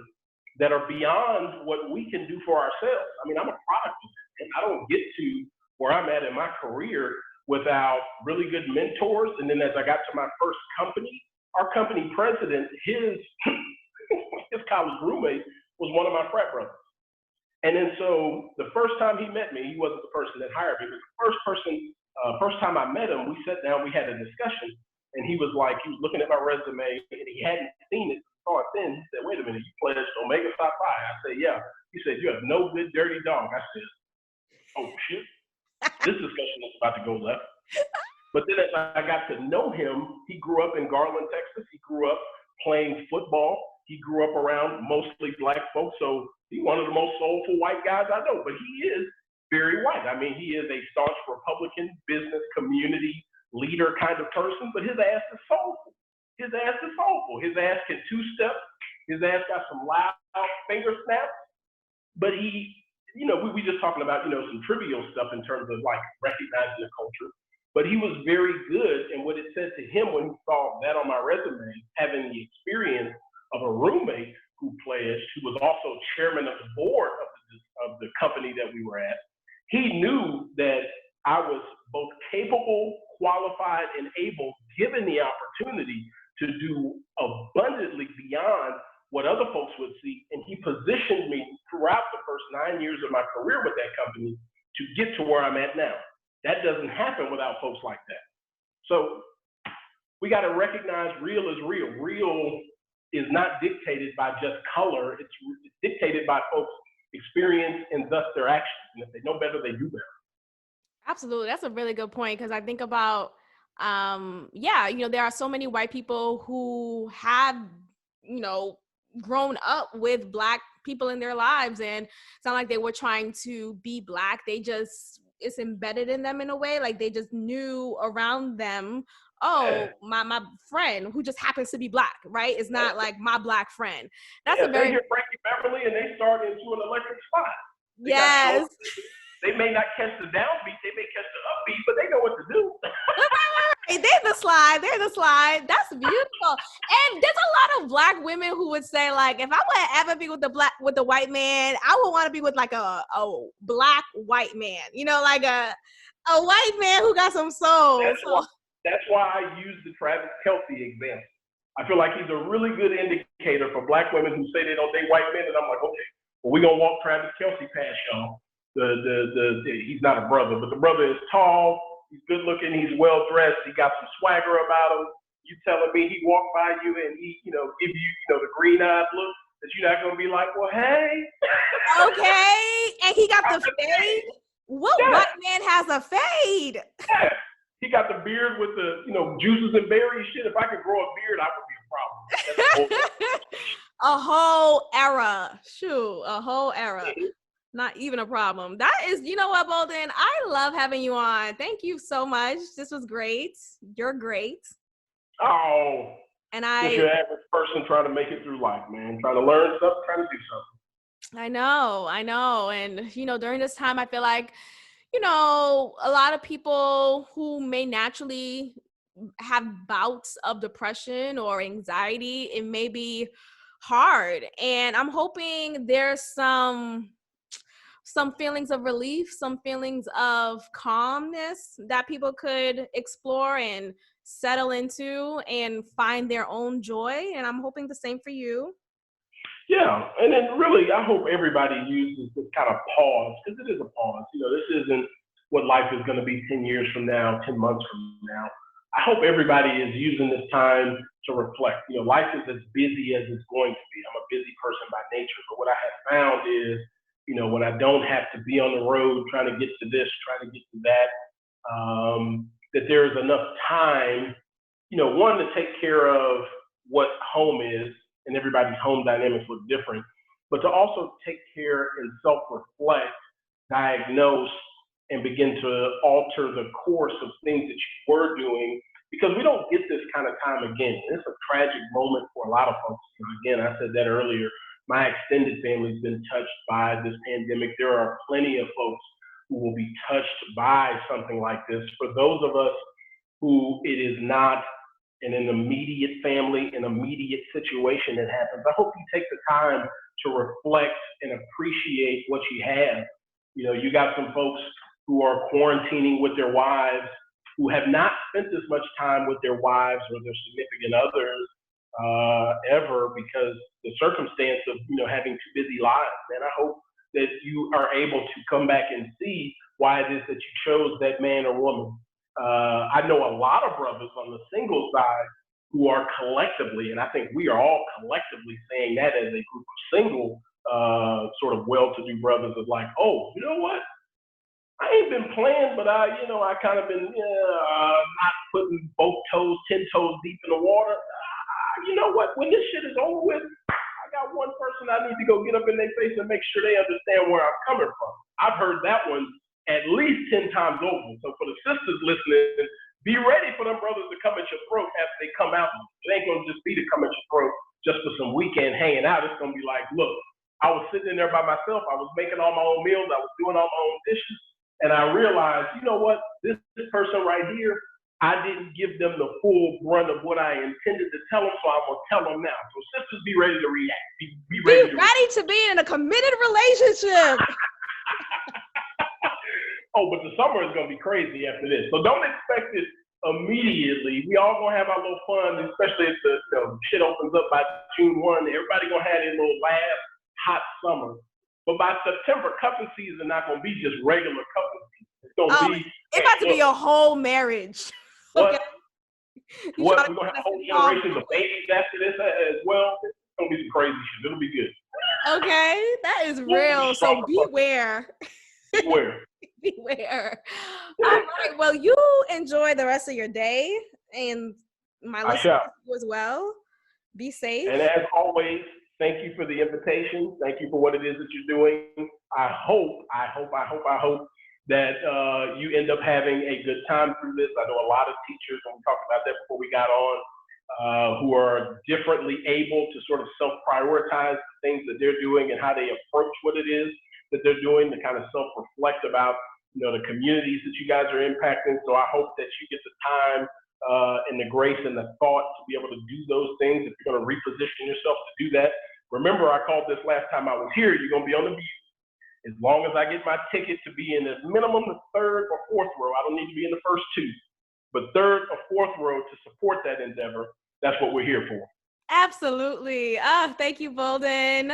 that are beyond what we can do for ourselves. I mean, I'm a product of it, and I don't get to where I'm at in my career without really good mentors. And then as I got to my first company, our company president, his college roommate was one of my frat brothers. And then so the first time he met me, he wasn't the person that hired me, but the first time I met him, we sat down, we had a discussion, and he was looking at my resume, and he hadn't seen it. Saw it then. He said, wait a minute, you pledged Omega Psi Phi. I said, yeah. He said, you have no good dirty dog. I said, oh shit, this discussion is about to go left. But then as I got to know him, he grew up in Garland, Texas. He grew up playing football. He grew up around mostly black folks. So he's one of the most soulful white guys I know, but he is very white. I mean, he is a staunch Republican, business, community leader kind of person, but his ass is soulful. His ass is soulful. His ass can two-step. His ass got some loud finger snaps. But he, we just talking about, some trivial stuff in terms of like recognizing the culture. But he was very good. And what it said to him when he saw that on my resume, having the experience of a roommate who pledged, who was also chairman of the board of the company that we were at, he knew that I was both capable, qualified, and able, given the opportunity, to do abundantly beyond what other folks would see. And he positioned me throughout the first 9 years of my career with that company to get to where I'm at now. That doesn't happen without folks like that. So we got to recognize real is real. Real is not dictated by just color. It's dictated by folks' experience and thus their actions. And if they know better, they do better. Absolutely. That's a really good point, because I think about there are so many white people who have, grown up with Black people in their lives, and it's not like they were trying to be Black. It's embedded in them in a way, like they just knew around them, my friend who just happens to be Black, right? It's not like my Black friend. That's a very... They hear Frankie Beverly and they start into an electric slide. Yes. They may not catch the downbeat, they may catch the upbeat, but they know what to do. They're the slide. That's beautiful. And there's a lot of Black women who would say, like, if I would ever be with the white man, I would want to be with like a Black white man, like a white man who got some soul. That's why I use the Travis Kelce example. I feel like he's a really good indicator for Black women who say they don't date white men, and I'm like, okay, well, we're gonna walk Travis Kelsey past y'all. He's not a brother, but the brother is tall, he's good looking, he's well dressed, he got some swagger about him. You telling me he walked by you and he, give you, the green eyed look that you're not gonna be like, well, hey. Okay, and he got the fade. What white man has a fade? Yeah. He got the beard with the, juices and berries shit. If I could grow a beard, I would be a problem. A whole era. Shoot, a whole era. Not even a problem. That is, you know what, Bolden? I love having you on. Thank you so much. This was great. You're great. Oh. And just your average person trying to make it through life, man. Trying to learn something, trying to do something. I know. And, during this time, I feel like, a lot of people who may naturally have bouts of depression or anxiety, it may be hard. And I'm hoping there's some feelings of relief, some feelings of calmness that people could explore and settle into and find their own joy. And I'm hoping the same for you. Yeah, and then really, I hope everybody uses this kind of pause, because it is a pause. This isn't what life is going to be 10 years from now, 10 months from now. I hope everybody is using this time to reflect. Life is as busy as it's going to be. I'm a busy person by nature, but what I have found is, when I don't have to be on the road trying to get to this, trying to get to that, that there is enough time, one, to take care of what home is, and everybody's home dynamics look different, but to also take care and self-reflect, diagnose, and begin to alter the course of things that you were doing, because we don't get this kind of time again. And it's a tragic moment for a lot of folks. Again, I said that earlier, my extended family's been touched by this pandemic. There are plenty of folks who will be touched by something like this. For those of us who it is not an immediate family, an immediate situation that happens, I hope you take the time to reflect and appreciate what you have. You got some folks who are quarantining with their wives, who have not spent as much time with their wives or their significant others ever, because the circumstance of having two busy lives. And I hope that you are able to come back and see why it is that you chose that man or woman. I know a lot of brothers on the single side who are collectively, and I think we are all collectively saying that as a group of single, sort of well-to-do brothers, is like, oh, you know what? I ain't been playing, but I kind of been not putting both toes, 10 toes deep in the water. You know what? When this shit is over with, I got one person I need to go get up in their face and make sure they understand where I'm coming from. I've heard that one at least 10 times over. So for the sisters listening, be ready for them brothers to come at your throat after they come out. It ain't gonna just be to come at your throat just for some weekend hanging out. It's gonna be like, look, I was sitting in there by myself. I was making all my own meals. I was doing all my own dishes. And I realized, you know what, this person right here, I didn't give them the full brunt of what I intended to tell them, so I'm going to tell them now. So sisters, be ready to react. Be ready to be in a committed relationship. Oh, but the summer is going to be crazy after this. So don't expect it immediately. We all going to have our little fun, especially if the shit opens up by June 1. Everybody going to have their little last hot summer. But by September, cuffing season not gonna be just regular cuffing season. It's gonna be. It's about to be a whole marriage. What? Okay. What? We're gonna have a whole generation of babies after this as well. It's gonna be some crazy shit. It'll be good. Okay, that is real. So beware. Beware. All right. Well, you enjoy the rest of your day, and my listeners as well. Be safe. And as always, thank you for the invitation. Thank you for what it is that you're doing. I hope that you end up having a good time through this. I know a lot of teachers, and we talked about that before we got on, who are differently able to sort of self-prioritize the things that they're doing and how they approach what it is that they're doing, to kind of self-reflect about the communities that you guys are impacting. So I hope that you get the time and the grace and the thought to be able to do those things. If you're going to reposition yourself to do that, remember I called this last time I was here, you're going to be on the view. As long as I get my ticket to be in the minimum the third or fourth row, I don't need to be in the first two, but third or fourth row to support that endeavor. That's what we're here for. Absolutely. Thank you, Bolden.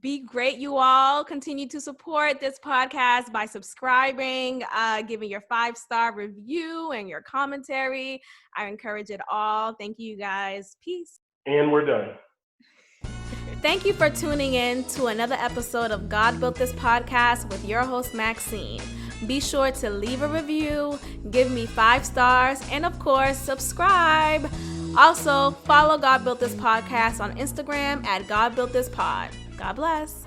Be great, you all. Continue to support this podcast by subscribing, giving your 5-star review and your commentary. I encourage it all. Thank you, guys. Peace. And we're done. Thank you for tuning in to another episode of God Built This Podcast with your host, Maxine. Be sure to leave a review, give me 5 stars, and of course, subscribe. Also, follow God Built This Podcast on Instagram at God Built This Pod. God bless.